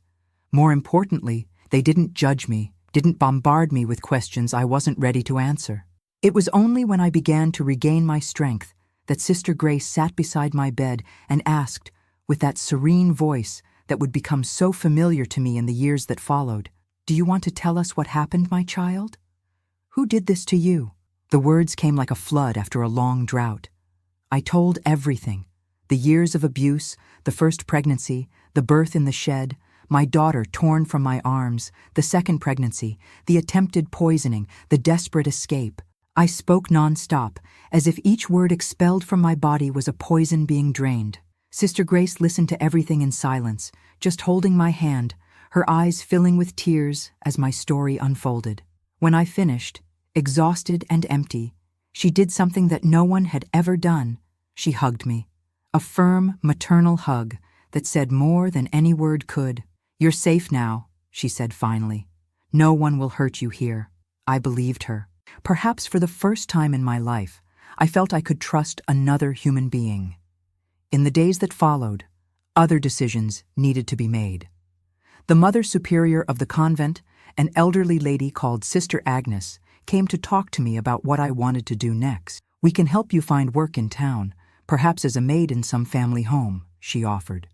More importantly, they didn't judge me, didn't bombard me with questions I wasn't ready to answer. It was only when I began to regain my strength that Sister Grace sat beside my bed and asked, with that serene voice that would become so familiar to me in the years that followed, "Do you want to tell us what happened, my child? Who did this to you?" The words came like a flood after a long drought. I told everything. The years of abuse, the first pregnancy, the birth in the shed, my daughter torn from my arms, the second pregnancy, the attempted poisoning, the desperate escape. I spoke nonstop, as if each word expelled from my body was a poison being drained. Sister Grace listened to everything in silence, just holding my hand, her eyes filling with tears as my story unfolded. When I finished, exhausted and empty, she did something that no one had ever done. She hugged me. A firm, maternal hug that said more than any word could. "You're safe now," she said finally. "No one will hurt you here." I believed her. Perhaps for the first time in my life, I felt I could trust another human being. In the days that followed, other decisions needed to be made. The Mother Superior of the convent, an elderly lady called Sister Agnes, came to talk to me about what I wanted to do next. "We can help you find work in town, perhaps as a maid in some family home," she offered.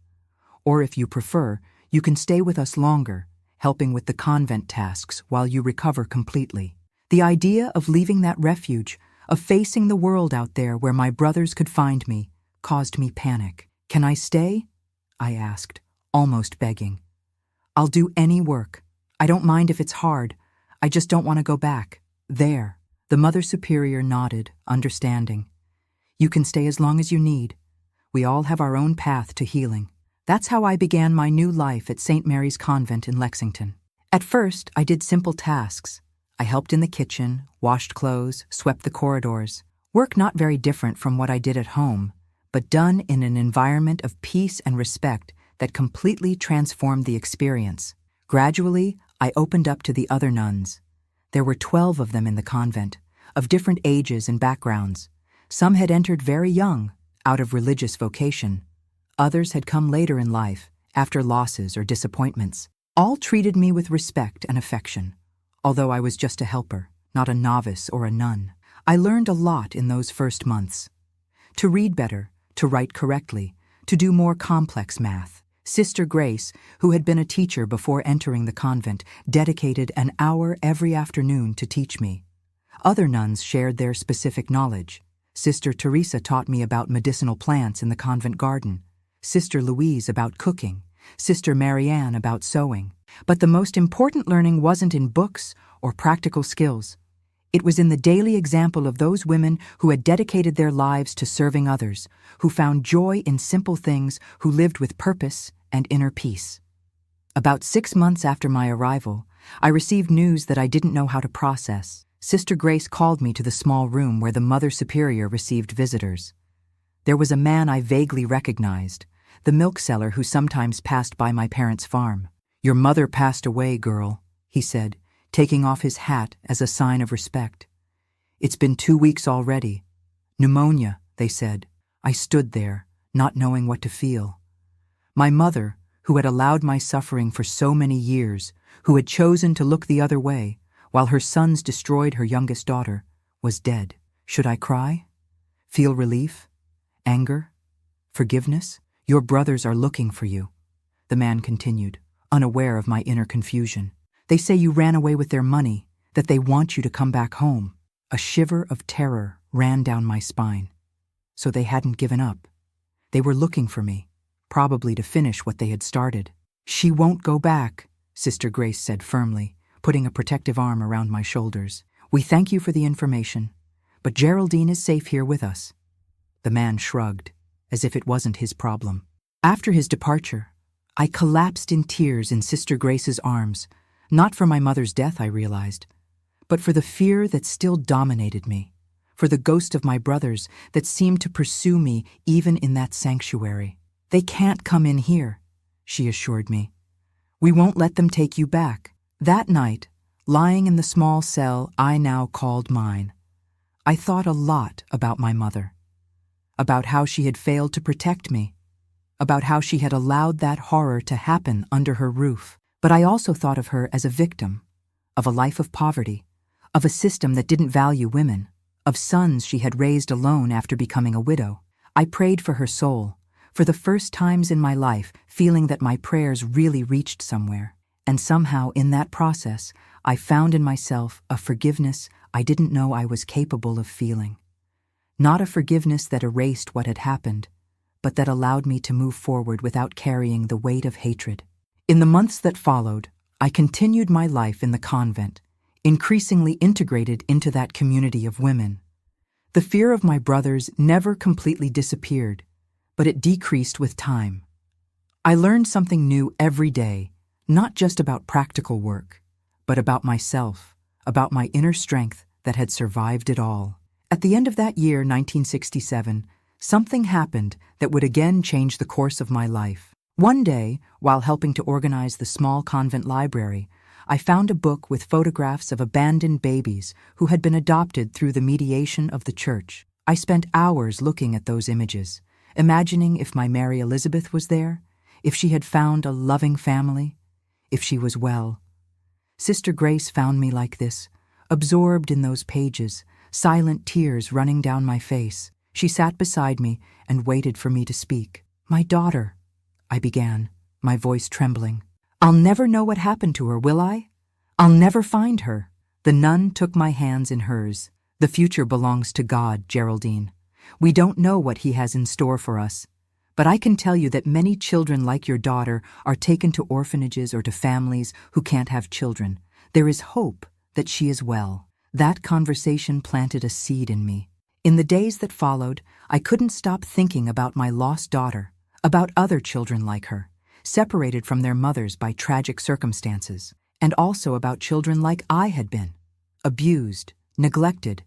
"Or if you prefer, you can stay with us longer, helping with the convent tasks while you recover completely." The idea of leaving that refuge, of facing the world out there where my brothers could find me, caused me panic. "Can I stay?" I asked, almost begging. "I'll do any work. I don't mind if it's hard. I just don't want to go back. There." The Mother Superior nodded, understanding. "You can stay as long as you need. We all have our own path to healing." That's how I began my new life at St. Mary's Convent in Lexington. At first, I did simple tasks. I helped in the kitchen, washed clothes, swept the corridors. Work not very different from what I did at home, but done in an environment of peace and respect that completely transformed the experience. Gradually, I opened up to the other nuns. There were 12 of them in the convent, of different ages and backgrounds. Some had entered very young, out of religious vocation. Others had come later in life, after losses or disappointments. All treated me with respect and affection, although I was just a helper, not a novice or a nun. I learned a lot in those first months. To read better, to write correctly, to do more complex math. Sister Grace, who had been a teacher before entering the convent, dedicated an hour every afternoon to teach me. Other nuns shared their specific knowledge. Sister Teresa taught me about medicinal plants in the convent garden. Sister Louise about cooking. Sister Marianne about sewing. But the most important learning wasn't in books or practical skills. It was in the daily example of those women who had dedicated their lives to serving others, who found joy in simple things, who lived with purpose and inner peace. About 6 months after my arrival, I received news that I didn't know how to process. Sister Grace called me to the small room where the Mother Superior received visitors. There was a man I vaguely recognized, the milk seller who sometimes passed by my parents' farm. "Your mother passed away, girl," he said, taking off his hat as a sign of respect. "It's been 2 weeks already. Pneumonia," they said. I stood there, not knowing what to feel. My mother, who had allowed my suffering for so many years, who had chosen to look the other way, while her sons destroyed her youngest daughter, was dead. Should I cry? Feel relief? Anger? Forgiveness? "Your brothers are looking for you," the man continued, unaware of my inner confusion. "They say you ran away with their money, that they want you to come back home." A shiver of terror ran down my spine. So they hadn't given up. They were looking for me, probably to finish what they had started. "She won't go back," Sister Grace said firmly, putting a protective arm around my shoulders. "We thank you for the information, but Geraldine is safe here with us." The man shrugged, as if it wasn't his problem. After his departure, I collapsed in tears in Sister Grace's arms, not for my mother's death, I realized, but for the fear that still dominated me, for the ghost of my brothers that seemed to pursue me even in that sanctuary. "They can't come in here," she assured me. "We won't let them take you back." That night, lying in the small cell I now called mine, I thought a lot about my mother, about how she had failed to protect me, about how she had allowed that horror to happen under her roof. But I also thought of her as a victim, of a life of poverty, of a system that didn't value women, of sons she had raised alone after becoming a widow. I prayed for her soul, for the first times in my life feeling that my prayers really reached somewhere. And somehow in that process, I found in myself a forgiveness I didn't know I was capable of feeling. Not a forgiveness that erased what had happened, but that allowed me to move forward without carrying the weight of hatred. In the months that followed, I continued my life in the convent, increasingly integrated into that community of women. The fear of my brothers never completely disappeared, but it decreased with time. I learned something new every day, not just about practical work, but about myself, about my inner strength that had survived it all. At the end of that year, 1967, something happened that would again change the course of my life. One day, while helping to organize the small convent library, I found a book with photographs of abandoned babies who had been adopted through the mediation of the church. I spent hours looking at those images, imagining if my Mary Elizabeth was there, if she had found a loving family, if she was well. Sister Grace found me like this, absorbed in those pages, silent tears running down my face. She sat beside me and waited for me to speak. "My daughter," I began, my voice trembling. "I'll never know what happened to her, will I? I'll never find her." The nun took my hands in hers. "The future belongs to God, Geraldine. We don't know what He has in store for us. But I can tell you that many children like your daughter are taken to orphanages or to families who can't have children. There is hope that she is well." That conversation planted a seed in me. In the days that followed, I couldn't stop thinking about my lost daughter, about other children like her, separated from their mothers by tragic circumstances, and also about children like I had been, abused, neglected,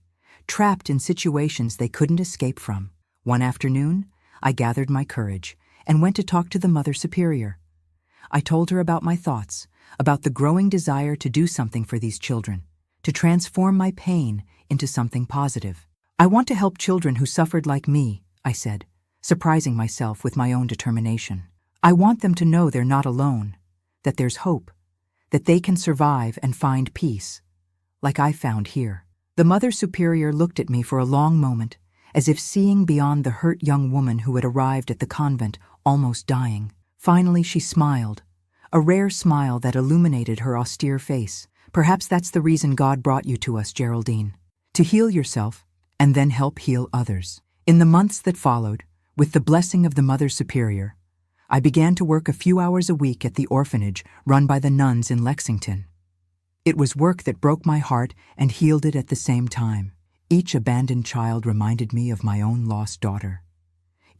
trapped in situations they couldn't escape from. One afternoon, I gathered my courage and went to talk to the Mother Superior. I told her about my thoughts, about the growing desire to do something for these children, to transform my pain into something positive. I want to help children who suffered like me, I said, surprising myself with my own determination. I want them to know they're not alone, that there's hope, that they can survive and find peace, like I found here. The Mother Superior looked at me for a long moment, as if seeing beyond the hurt young woman who had arrived at the convent almost dying. Finally she smiled, a rare smile that illuminated her austere face. Perhaps that's the reason God brought you to us, Geraldine. To heal yourself, and then help heal others. In the months that followed, with the blessing of the Mother Superior, I began to work a few hours a week at the orphanage run by the nuns in Lexington. It was work that broke my heart and healed it at the same time. Each abandoned child reminded me of my own lost daughter.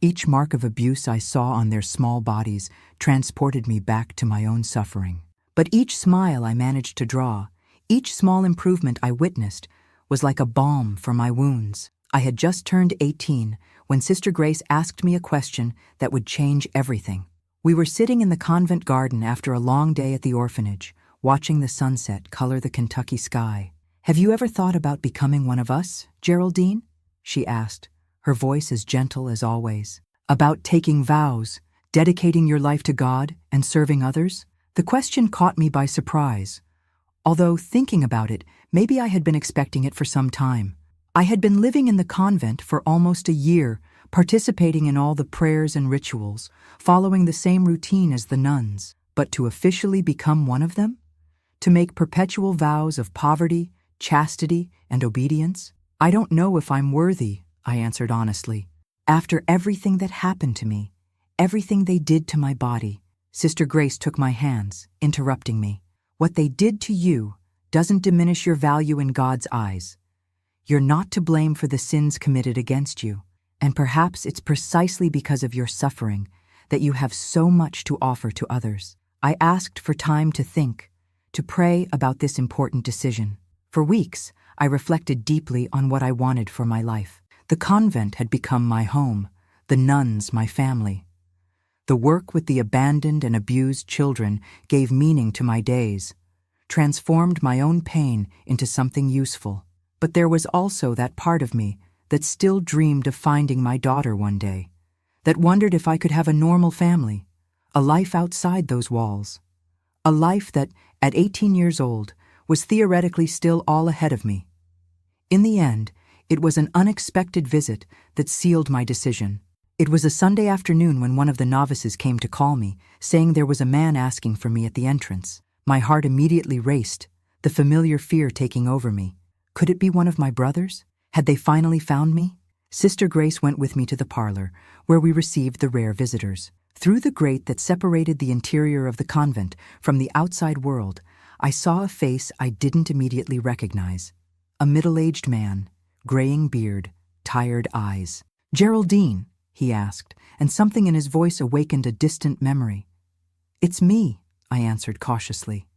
Each mark of abuse I saw on their small bodies transported me back to my own suffering. But each smile I managed to draw, each small improvement I witnessed, was like a balm for my wounds. I had just turned 18 when Sister Grace asked me a question that would change everything. We were sitting in the convent garden after a long day at the orphanage, watching the sunset color the Kentucky sky. "Have you ever thought about becoming one of us, Geraldine?" she asked, her voice as gentle as always. "About taking vows, dedicating your life to God, and serving others?" The question caught me by surprise. Although, thinking about it, maybe I had been expecting it for some time. I had been living in the convent for almost a year, participating in all the prayers and rituals, following the same routine as the nuns. But to officially become one of them? To make perpetual vows of poverty, chastity, and obedience? "I don't know if I'm worthy," I answered honestly. "After everything that happened to me, everything they did to my body." Sister Grace took my hands, interrupting me. "What they did to you doesn't diminish your value in God's eyes. You're not to blame for the sins committed against you, and perhaps it's precisely because of your suffering that you have so much to offer to others." I asked for time to think, to pray about this important decision. For weeks, I reflected deeply on what I wanted for my life. The convent had become my home, the nuns my family. The work with the abandoned and abused children gave meaning to my days, transformed my own pain into something useful. But there was also that part of me that still dreamed of finding my daughter one day, that wondered if I could have a normal family, a life outside those walls, a life that, at 18 years old, was theoretically still all ahead of me. In the end, it was an unexpected visit that sealed my decision. It was a Sunday afternoon when one of the novices came to call me, saying there was a man asking for me at the entrance. My heart immediately raced, the familiar fear taking over me. Could it be one of my brothers? Had they finally found me? Sister Grace went with me to the parlor, where we received the rare visitors. Through the grate that separated the interior of the convent from the outside world, I saw a face I didn't immediately recognize. A middle-aged man, graying beard, tired eyes. "Geraldine," he asked, and something in his voice awakened a distant memory. "It's me," I answered cautiously.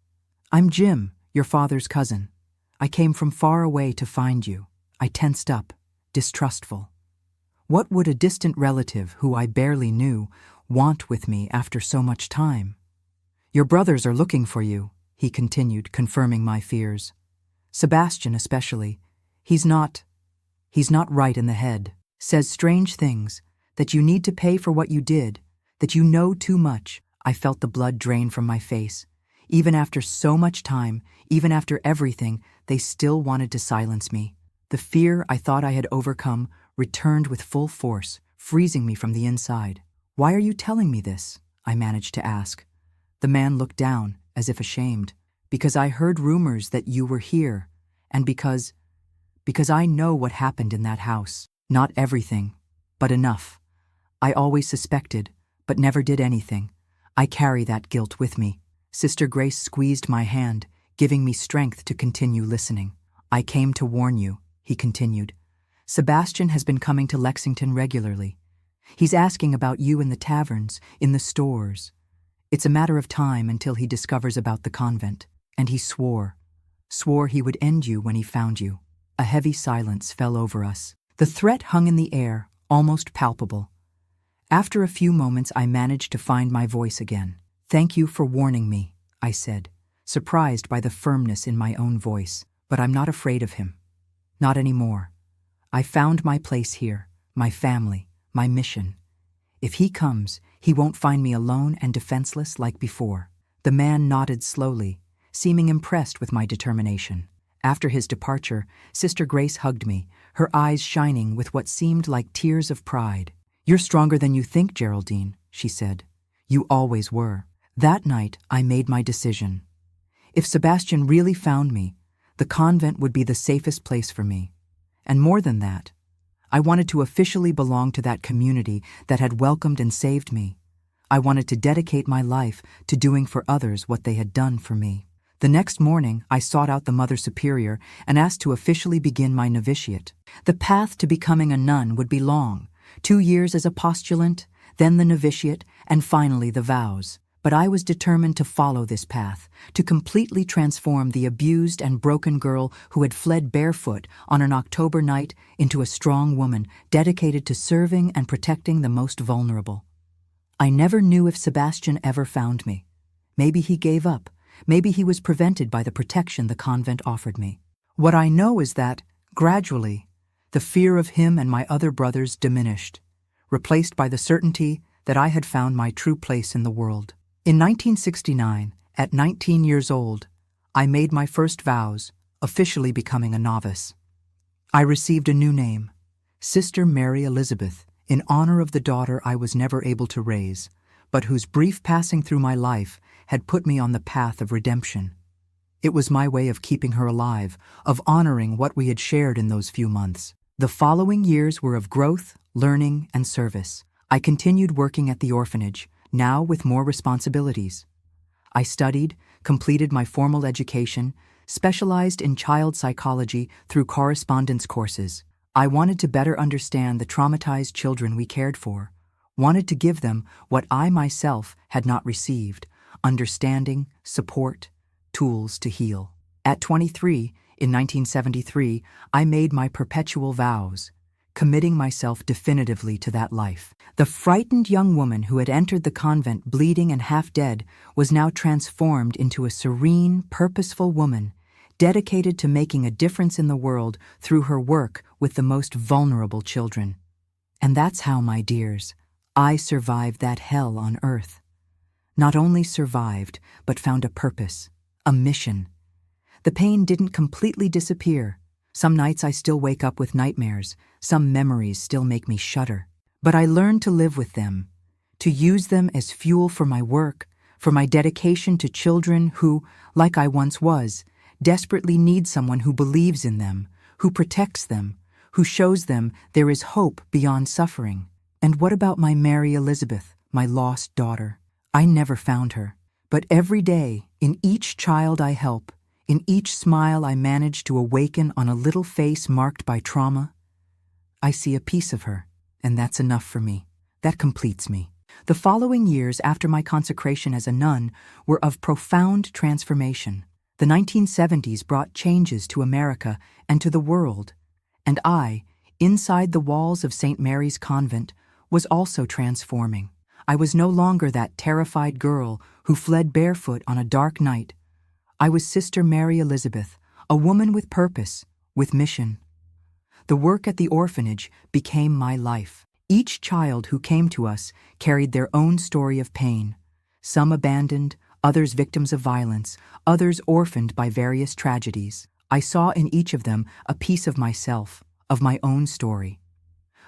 "I'm Jim, your father's cousin. I came from far away to find you." I tensed up, distrustful. What would a distant relative who I barely knew want with me after so much time? "Your brothers are looking for you," he continued, confirming my fears. "Sebastian especially. He's not right in the head. Says strange things, that you need to pay for what you did, that you know too much." I felt the blood drain from my face. Even after so much time, even after everything, they still wanted to silence me. The fear I thought I had overcome returned with full force, freezing me from the inside. "Why are you telling me this?" I managed to ask. The man looked down, as if ashamed. "Because I heard rumors that you were here, and because I know what happened in that house. Not everything, but enough. I always suspected, but never did anything. I carry that guilt with me." Sister Grace squeezed my hand, giving me strength to continue listening. "I came to warn you," he continued. "Sebastian has been coming to Lexington regularly. He's asking about you in the taverns, in the stores. It's a matter of time until he discovers about the convent." And he swore. swore he would end you when he found you. A heavy silence fell over us. The threat hung in the air, almost palpable. After a few moments, I managed to find my voice again. "Thank you for warning me," I said, surprised by the firmness in my own voice. "But I'm not afraid of him. Not anymore. I found my place here, my family, my mission. If he comes, he won't find me alone and defenseless like before." The man nodded slowly, seeming impressed with my determination. After his departure, Sister Grace hugged me, her eyes shining with what seemed like tears of pride. "You're stronger than you think, Geraldine," she said. "You always were." That night, I made my decision. If Sebastian really found me, the convent would be the safest place for me. And more than that, I wanted to officially belong to that community that had welcomed and saved me. I wanted to dedicate my life to doing for others what they had done for me. The next morning, I sought out the Mother Superior and asked to officially begin my novitiate. The path to becoming a nun would be long, 2 years as a postulant, then the novitiate, and finally the vows. But I was determined to follow this path, to completely transform the abused and broken girl who had fled barefoot on an October night into a strong woman dedicated to serving and protecting the most vulnerable. I never knew if Sebastian ever found me. Maybe he gave up. Maybe he was prevented by the protection the convent offered me. What I know is that, gradually, the fear of him and my other brothers diminished, replaced by the certainty that I had found my true place in the world. In 1969, at 19 years old, I made my first vows, officially becoming a novice. I received a new name, Sister Mary Elizabeth, in honor of the daughter I was never able to raise, but whose brief passing through my life had put me on the path of redemption. It was my way of keeping her alive, of honoring what we had shared in those few months. The following years were of growth, learning, and service. I continued working at the orphanage, now with more responsibilities. I studied, completed my formal education, specialized in child psychology through correspondence courses. I wanted to better understand the traumatized children we cared for, wanted to give them what I myself had not received: understanding, support, tools to heal. At 23, in 1973, I made my perpetual vows, committing myself definitively to that life. The frightened young woman who had entered the convent bleeding and half dead was now transformed into a serene, purposeful woman, dedicated to making a difference in the world through her work with the most vulnerable children. And that's how, my dears, I survived that hell on earth. Not only survived, but found a purpose, a mission. The pain didn't completely disappear. Some nights I still wake up with nightmares. Some memories still make me shudder. But I learned to live with them, to use them as fuel for my work, for my dedication to children who, like I once was, desperately need someone who believes in them, who protects them, who shows them there is hope beyond suffering. And what about my Mary Elizabeth, my lost daughter? I never found her. But every day, in each child I help, in each smile I manage to awaken on a little face marked by trauma, I see a piece of her, and that's enough for me. That completes me. The following years after my consecration as a nun were of profound transformation. The 1970s brought changes to America and to the world, and I, inside the walls of St. Mary's Convent, was also transforming. I was no longer that terrified girl who fled barefoot on a dark night. I was Sister Mary Elizabeth, a woman with purpose, with mission. The work at the orphanage became my life. Each child who came to us carried their own story of pain, some abandoned, others victims of violence, others orphaned by various tragedies. I saw in each of them a piece of myself, of my own story.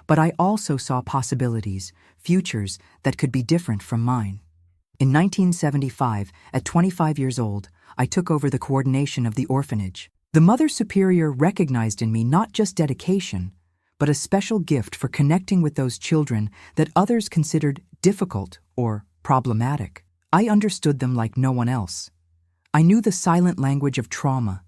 But I also saw possibilities, futures that could be different from mine. In 1975, at 25 years old, I took over the coordination of the orphanage. The Mother Superior recognized in me not just dedication, but a special gift for connecting with those children that others considered difficult or problematic. I understood them like no one else. I knew the silent language of trauma,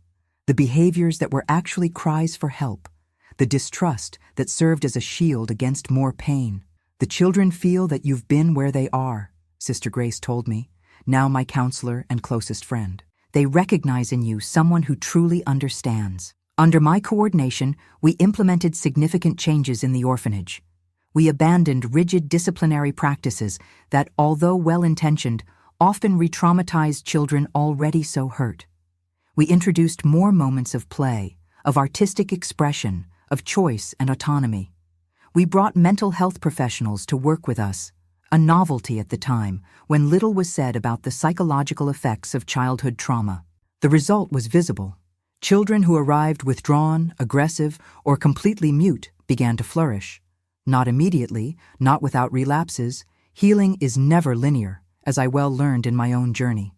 the behaviors that were actually cries for help, the distrust that served as a shield against more pain. The children feel that you've been where they are, Sister Grace told me, now my counselor and closest friend. They recognize in you someone who truly understands. Under my coordination, we implemented significant changes in the orphanage. We abandoned rigid disciplinary practices that, although well-intentioned, often re-traumatized children already so hurt. We introduced more moments of play, of artistic expression, of choice and autonomy. We brought mental health professionals to work with us, a novelty at the time when little was said about the psychological effects of childhood trauma. The result was visible. Children who arrived withdrawn, aggressive, or completely mute began to flourish. Not immediately, not without relapses. Healing is never linear, as I well learned in my own journey.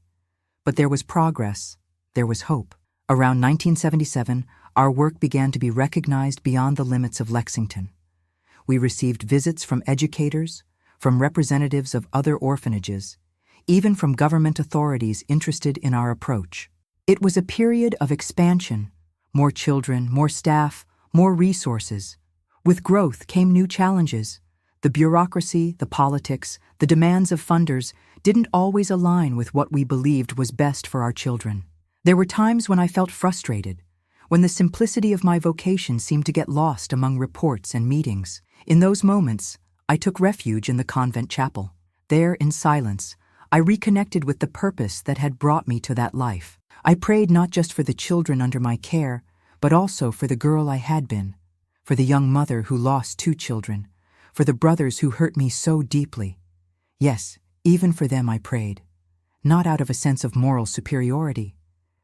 But there was progress. There was hope. Around 1977, our work began to be recognized beyond the limits of Lexington. We received visits from educators, from representatives of other orphanages, even from government authorities interested in our approach. It was a period of expansion. More children, more staff, more resources. With growth came new challenges. The bureaucracy, the politics, the demands of funders didn't always align with what we believed was best for our children. There were times when I felt frustrated, when the simplicity of my vocation seemed to get lost among reports and meetings. In those moments, I took refuge in the convent chapel. There, in silence, I reconnected with the purpose that had brought me to that life. I prayed not just for the children under my care, but also for the girl I had been, for the young mother who lost 2 children, for the brothers who hurt me so deeply. Yes, even for them I prayed, not out of a sense of moral superiority,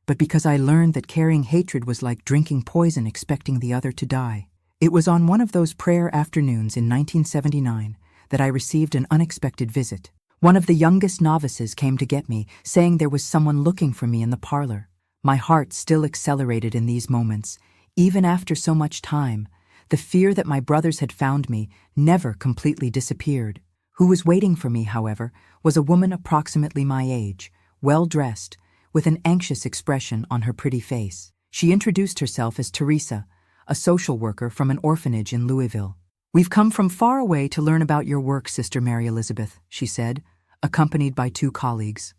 but because I learned that carrying hatred was like drinking poison expecting the other to die. It was on one of those prayer afternoons in 1979 that I received an unexpected visit. One of the youngest novices came to get me, saying there was someone looking for me in the parlor. My heart still accelerated in these moments. Even after so much time, the fear that my brothers had found me never completely disappeared. Who was waiting for me, however, was a woman approximately my age, well-dressed, with an anxious expression on her pretty face. She introduced herself as Teresa, a social worker from an orphanage in Louisville. "We've come from far away to learn about your work, Sister Mary Elizabeth," she said, accompanied by 2 colleagues.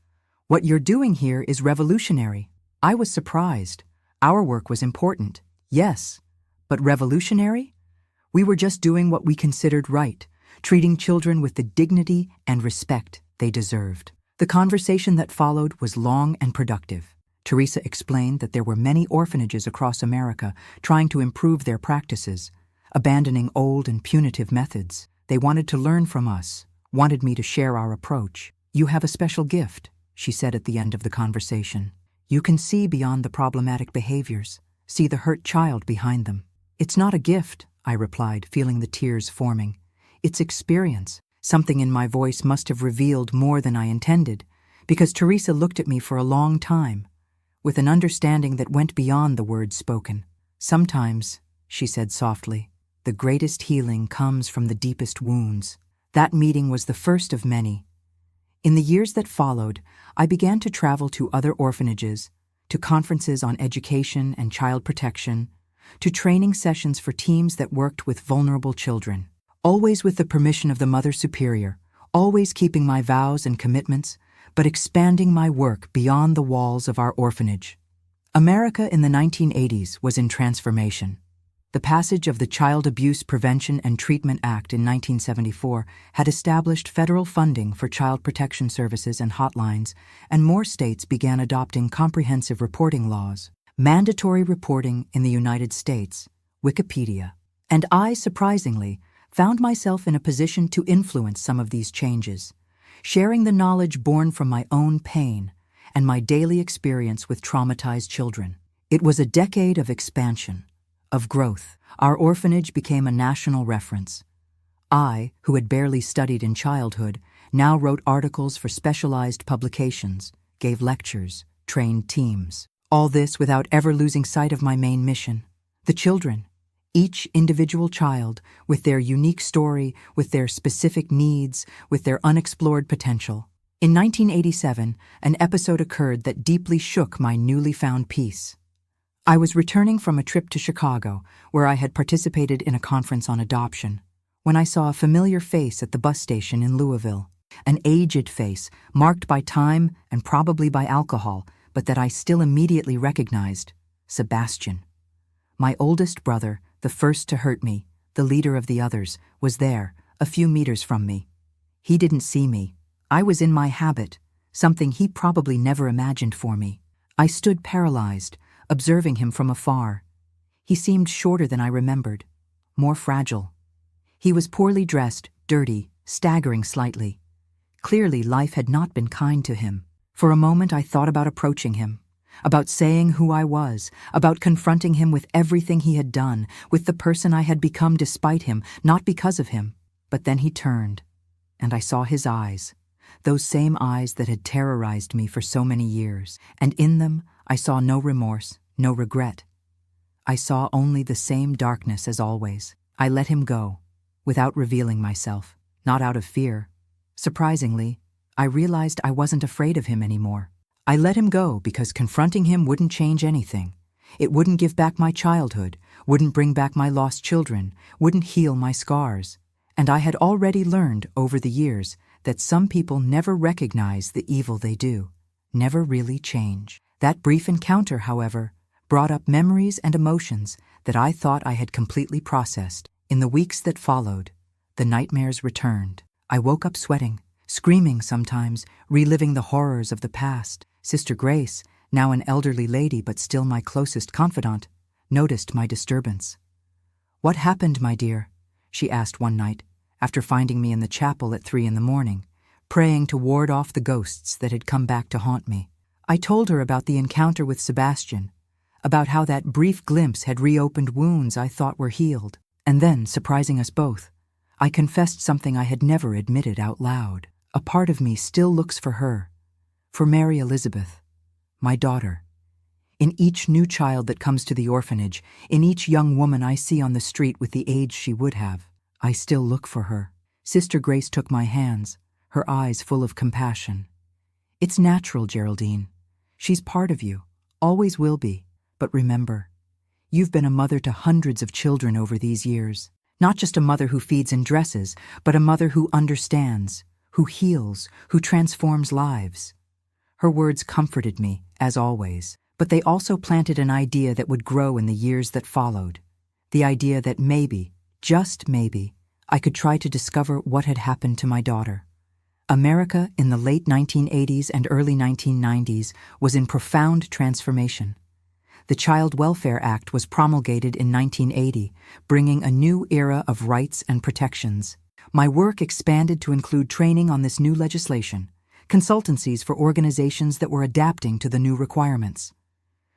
"What you're doing here is revolutionary." I was surprised. Our work was important, yes, but revolutionary? We were just doing what we considered right, treating children with the dignity and respect they deserved. The conversation that followed was long and productive. Teresa explained that there were many orphanages across America trying to improve their practices, abandoning old and punitive methods. They wanted to learn from us, wanted me to share our approach. "You have a special gift," she said at the end of the conversation. "You can see beyond the problematic behaviors, see the hurt child behind them." "It's not a gift," I replied, feeling the tears forming. "It's experience." Something in my voice must have revealed more than I intended, because Teresa looked at me for a long time, with an understanding that went beyond the words spoken. "Sometimes," she said softly, "the greatest healing comes from the deepest wounds." That meeting was the first of many. In the years that followed, I began to travel to other orphanages, to conferences on education and child protection, to training sessions for teams that worked with vulnerable children. Always with the permission of the Mother Superior, always keeping my vows and commitments, but expanding my work beyond the walls of our orphanage. America in the 1980s was in transformation. The passage of the Child Abuse Prevention and Treatment Act in 1974 had established federal funding for child protection services and hotlines, and more states began adopting comprehensive reporting laws. Mandatory reporting in the United States, Wikipedia. And I, surprisingly, found myself in a position to influence some of these changes, sharing the knowledge born from my own pain and my daily experience with traumatized children. It was a decade of expansion, of growth. Our orphanage became a national reference. I, who had barely studied in childhood, now wrote articles for specialized publications, gave lectures, trained teams. All this without ever losing sight of my main mission: the children. Each individual child, with their unique story, with their specific needs, with their unexplored potential. In 1987, an episode occurred that deeply shook my newly found peace. I was returning from a trip to Chicago, where I had participated in a conference on adoption, when I saw a familiar face at the bus station in Louisville. An aged face, marked by time and probably by alcohol, but that I still immediately recognized: Sebastian. My oldest brother, the first to hurt me, the leader of the others, was there, a few meters from me. He didn't see me. I was in my habit, something he probably never imagined for me. I stood paralyzed, observing him from afar. He seemed shorter than I remembered, more fragile. He was poorly dressed, dirty, staggering slightly. Clearly, life had not been kind to him. For a moment I thought about approaching him, about saying who I was, about confronting him with everything he had done, with the person I had become despite him, not because of him. But then he turned, and I saw his eyes, those same eyes that had terrorized me for so many years, and in them I saw no remorse, no regret. I saw only the same darkness as always. I let him go, without revealing myself, not out of fear. Surprisingly, I realized I wasn't afraid of him anymore. I let him go because confronting him wouldn't change anything. It wouldn't give back my childhood, wouldn't bring back my lost children, wouldn't heal my scars. And I had already learned over the years that some people never recognize the evil they do, never really change. That brief encounter, however, brought up memories and emotions that I thought I had completely processed. In the weeks that followed, the nightmares returned. I woke up sweating, screaming sometimes, reliving the horrors of the past. Sister Grace, now an elderly lady but still my closest confidant, noticed my disturbance. "What happened, my dear?" she asked one night, after finding me in the chapel at 3 a.m, praying to ward off the ghosts that had come back to haunt me. I told her about the encounter with Sebastian, about how that brief glimpse had reopened wounds I thought were healed. And then, surprising us both, I confessed something I had never admitted out loud. A part of me still looks for her, for Mary Elizabeth, my daughter. In each new child that comes to the orphanage, in each young woman I see on the street with the age she would have, I still look for her. Sister Grace took my hands, her eyes full of compassion. "It's natural, Geraldine. She's part of you, always will be. But remember, you've been a mother to hundreds of children over these years. Not just a mother who feeds and dresses, but a mother who understands, who heals, who transforms lives." Her words comforted me, as always, but they also planted an idea that would grow in the years that followed. The idea that maybe, just maybe, I could try to discover what had happened to my daughter. America in the late 1980s and early 1990s was in profound transformation. The Child Welfare Act was promulgated in 1980, bringing a new era of rights and protections. My work expanded to include training on this new legislation, consultancies for organizations that were adapting to the new requirements.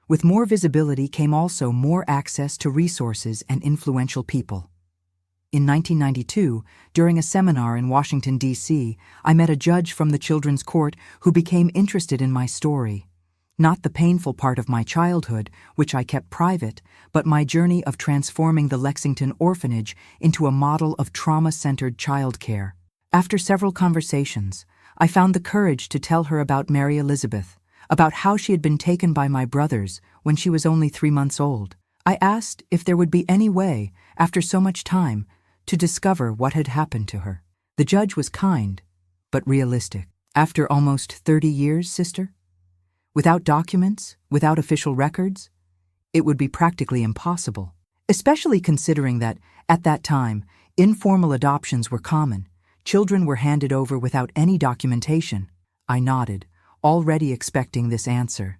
With more visibility came also more access to resources and influential people. In 1992, during a seminar in Washington, D.C., I met a judge from the Children's Court who became interested in my story. Not the painful part of my childhood, which I kept private, but my journey of transforming the Lexington orphanage into a model of trauma-centered childcare. After several conversations, I found the courage to tell her about Mary Elizabeth, about how she had been taken by my brothers when she was only 3 months old. I asked if there would be any way, after so much time, to discover what had happened to her. The judge was kind, but realistic. "After almost 30 years, sister? Without documents, without official records? It would be practically impossible, especially considering that, at that time, informal adoptions were common. Children were handed over without any documentation." I nodded, already expecting this answer.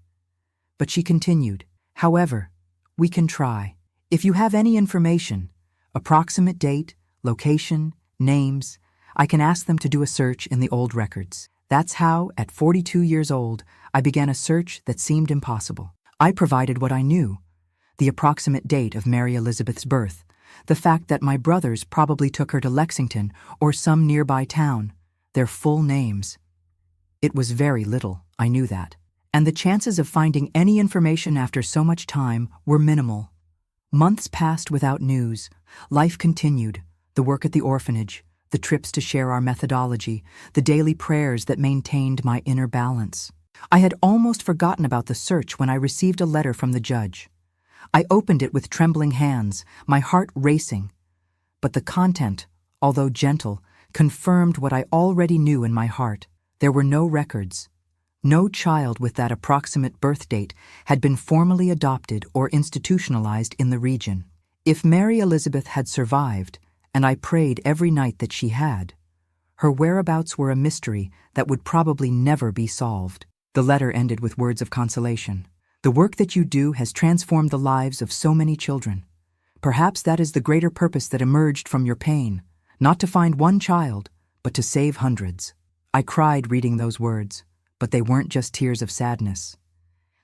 But she continued, "However, we can try. If you have any information, approximate date, location, names, I can ask them to do a search in the old records." That's how, at 42 years old, I began a search that seemed impossible. I provided what I knew: the approximate date of Mary Elizabeth's birth, the fact that my brothers probably took her to Lexington or some nearby town, their full names. It was very little, I knew that, and the chances of finding any information after so much time were minimal. Months passed without news. Life continued, the work at the orphanage, the trips to share our methodology, the daily prayers that maintained my inner balance. I had almost forgotten about the search when I received a letter from the judge. I opened it with trembling hands, my heart racing. But the content, although gentle, confirmed what I already knew in my heart. There were no records. No child with that approximate birth date had been formally adopted or institutionalized in the region. If Mary Elizabeth had survived, and I prayed every night that she had, her whereabouts were a mystery that would probably never be solved. The letter ended with words of consolation. The work that you do has transformed the lives of so many children. Perhaps that is the greater purpose that emerged from your pain, not to find one child, but to save hundreds. I cried reading those words, but they weren't just tears of sadness.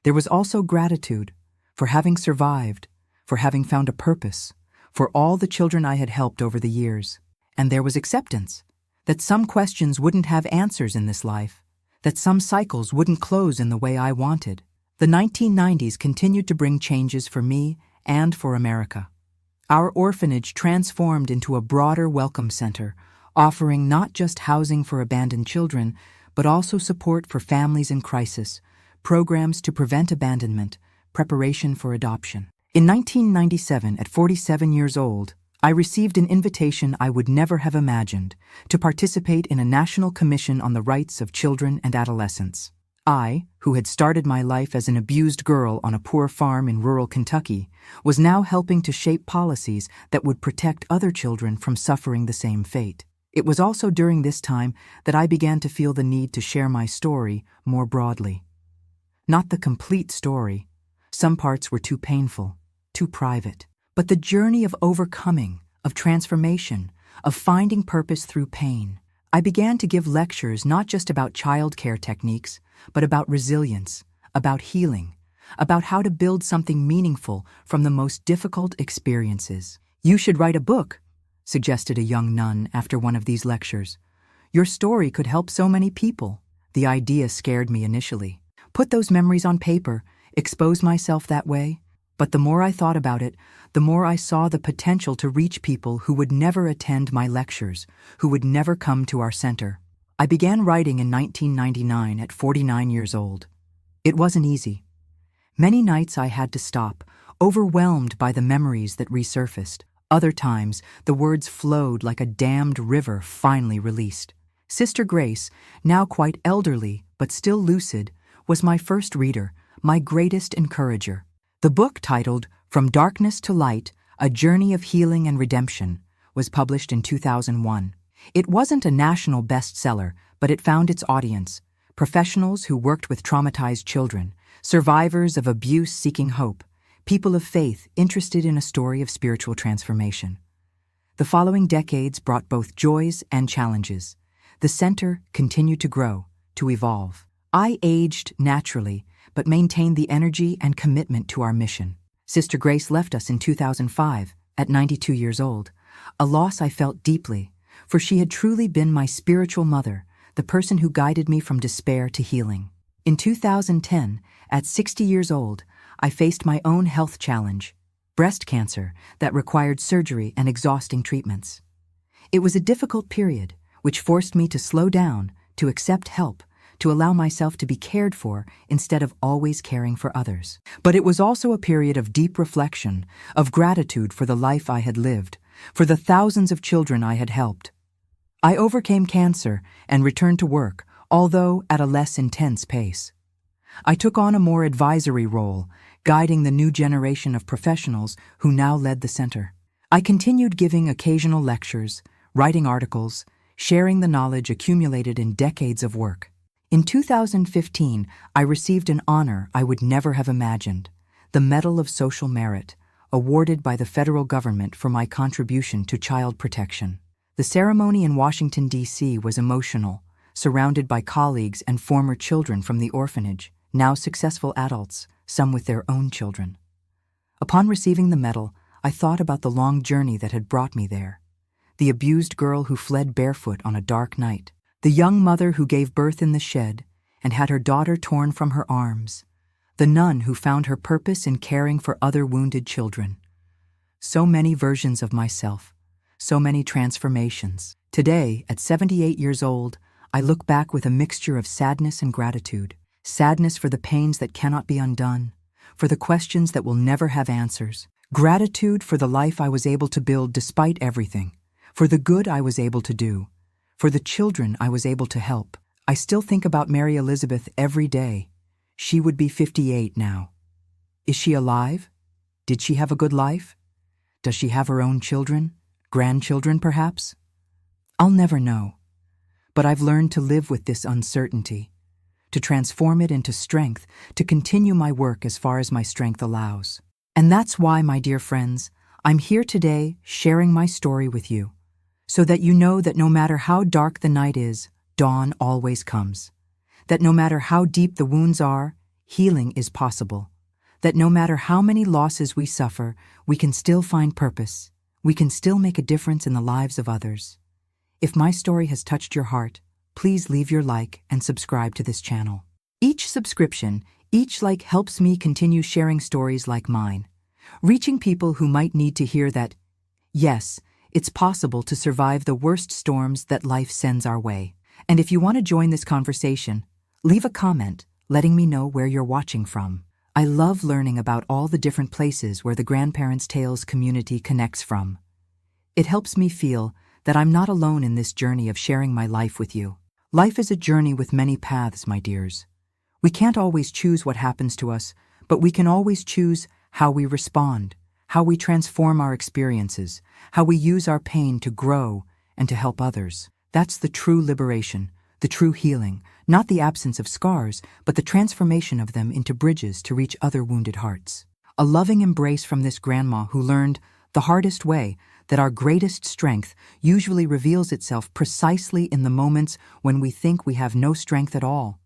There was also gratitude for having survived, for having found a purpose, for all the children I had helped over the years. And there was acceptance that some questions wouldn't have answers in this life, that some cycles wouldn't close in the way I wanted. The 1990s continued to bring changes for me and for America. Our orphanage transformed into a broader welcome center, offering not just housing for abandoned children, but also support for families in crisis, programs to prevent abandonment, preparation for adoption. In 1997, at 47 years old, I received an invitation I would never have imagined to participate in a national commission on the rights of children and adolescents. I, who had started my life as an abused girl on a poor farm in rural Kentucky, was now helping to shape policies that would protect other children from suffering the same fate. It was also during this time that I began to feel the need to share my story more broadly. Not the complete story. Some parts were too painful, too private. But the journey of overcoming, of transformation, of finding purpose through pain. I began to give lectures not just about childcare techniques, but about resilience, about healing, about how to build something meaningful from the most difficult experiences. You should write a book, suggested a young nun after one of these lectures. Your story could help so many people. The idea scared me initially. Put those memories on paper, expose myself that way. But the more I thought about it, the more I saw the potential to reach people who would never attend my lectures, who would never come to our center. I began writing in 1999 at 49 years old. It wasn't easy. Many nights I had to stop, overwhelmed by the memories that resurfaced. Other times, the words flowed like a dammed river finally released. Sister Grace, now quite elderly but still lucid, was my first reader, my greatest encourager. The book, titled From Darkness to Light, A Journey of Healing and Redemption, was published in 2001. It wasn't a national bestseller, but it found its audience: professionals who worked with traumatized children, survivors of abuse seeking hope, people of faith interested in a story of spiritual transformation. The following decades brought both joys and challenges. The center continued to grow, to evolve. I aged naturally, but maintained the energy and commitment to our mission. Sister Grace left us in 2005, at 92 years old, a loss I felt deeply, for she had truly been my spiritual mother, the person who guided me from despair to healing. In 2010, at 60 years old, I faced my own health challenge, breast cancer, that required surgery and exhausting treatments. It was a difficult period, which forced me to slow down, to accept help, to allow myself to be cared for instead of always caring for others. But it was also a period of deep reflection, of gratitude for the life I had lived, for the thousands of children I had helped. I overcame cancer and returned to work, although at a less intense pace. I took on a more advisory role, guiding the new generation of professionals who now led the center. I continued giving occasional lectures, writing articles, sharing the knowledge accumulated in decades of work. In 2015, I received an honor I would never have imagined: the Medal of Social Merit, awarded by the federal government for my contribution to child protection. The ceremony in Washington, D.C. was emotional, surrounded by colleagues and former children from the orphanage, now successful adults, some with their own children. Upon receiving the medal, I thought about the long journey that had brought me there. The abused girl who fled barefoot on a dark night. The young mother who gave birth in the shed and had her daughter torn from her arms. The nun who found her purpose in caring for other wounded children. So many versions of myself, so many transformations. Today, at 78 years old, I look back with a mixture of sadness and gratitude. Sadness for the pains that cannot be undone, for the questions that will never have answers. Gratitude for the life I was able to build despite everything, for the good I was able to do, for the children I was able to help. I still think about Mary Elizabeth every day. She would be 58 now. Is she alive? Did she have a good life? Does she have her own children? Grandchildren, perhaps? I'll never know. But I've learned to live with this uncertainty, to transform it into strength, to continue my work as far as my strength allows. And that's why, my dear friends, I'm here today sharing my story with you, so that you know that no matter how dark the night is, dawn always comes. That no matter how deep the wounds are, healing is possible. That no matter how many losses we suffer, we can still find purpose. We can still make a difference in the lives of others. If my story has touched your heart, please leave your like and subscribe to this channel. Each subscription, each like helps me continue sharing stories like mine, reaching people who might need to hear that, yes, it's possible to survive the worst storms that life sends our way. And if you want to join this conversation, leave a comment letting me know where you're watching from. I love learning about all the different places where the Grandparents' Tales community connects from. It helps me feel that I'm not alone in this journey of sharing my life with you. Life is a journey with many paths, my dears. We can't always choose what happens to us, but we can always choose how we respond, how we transform our experiences, how we use our pain to grow and to help others. That's the true liberation, the true healing, not the absence of scars, but the transformation of them into bridges to reach other wounded hearts. A loving embrace from this grandma who learned, the hardest way, that our greatest strength usually reveals itself precisely in the moments when we think we have no strength at all.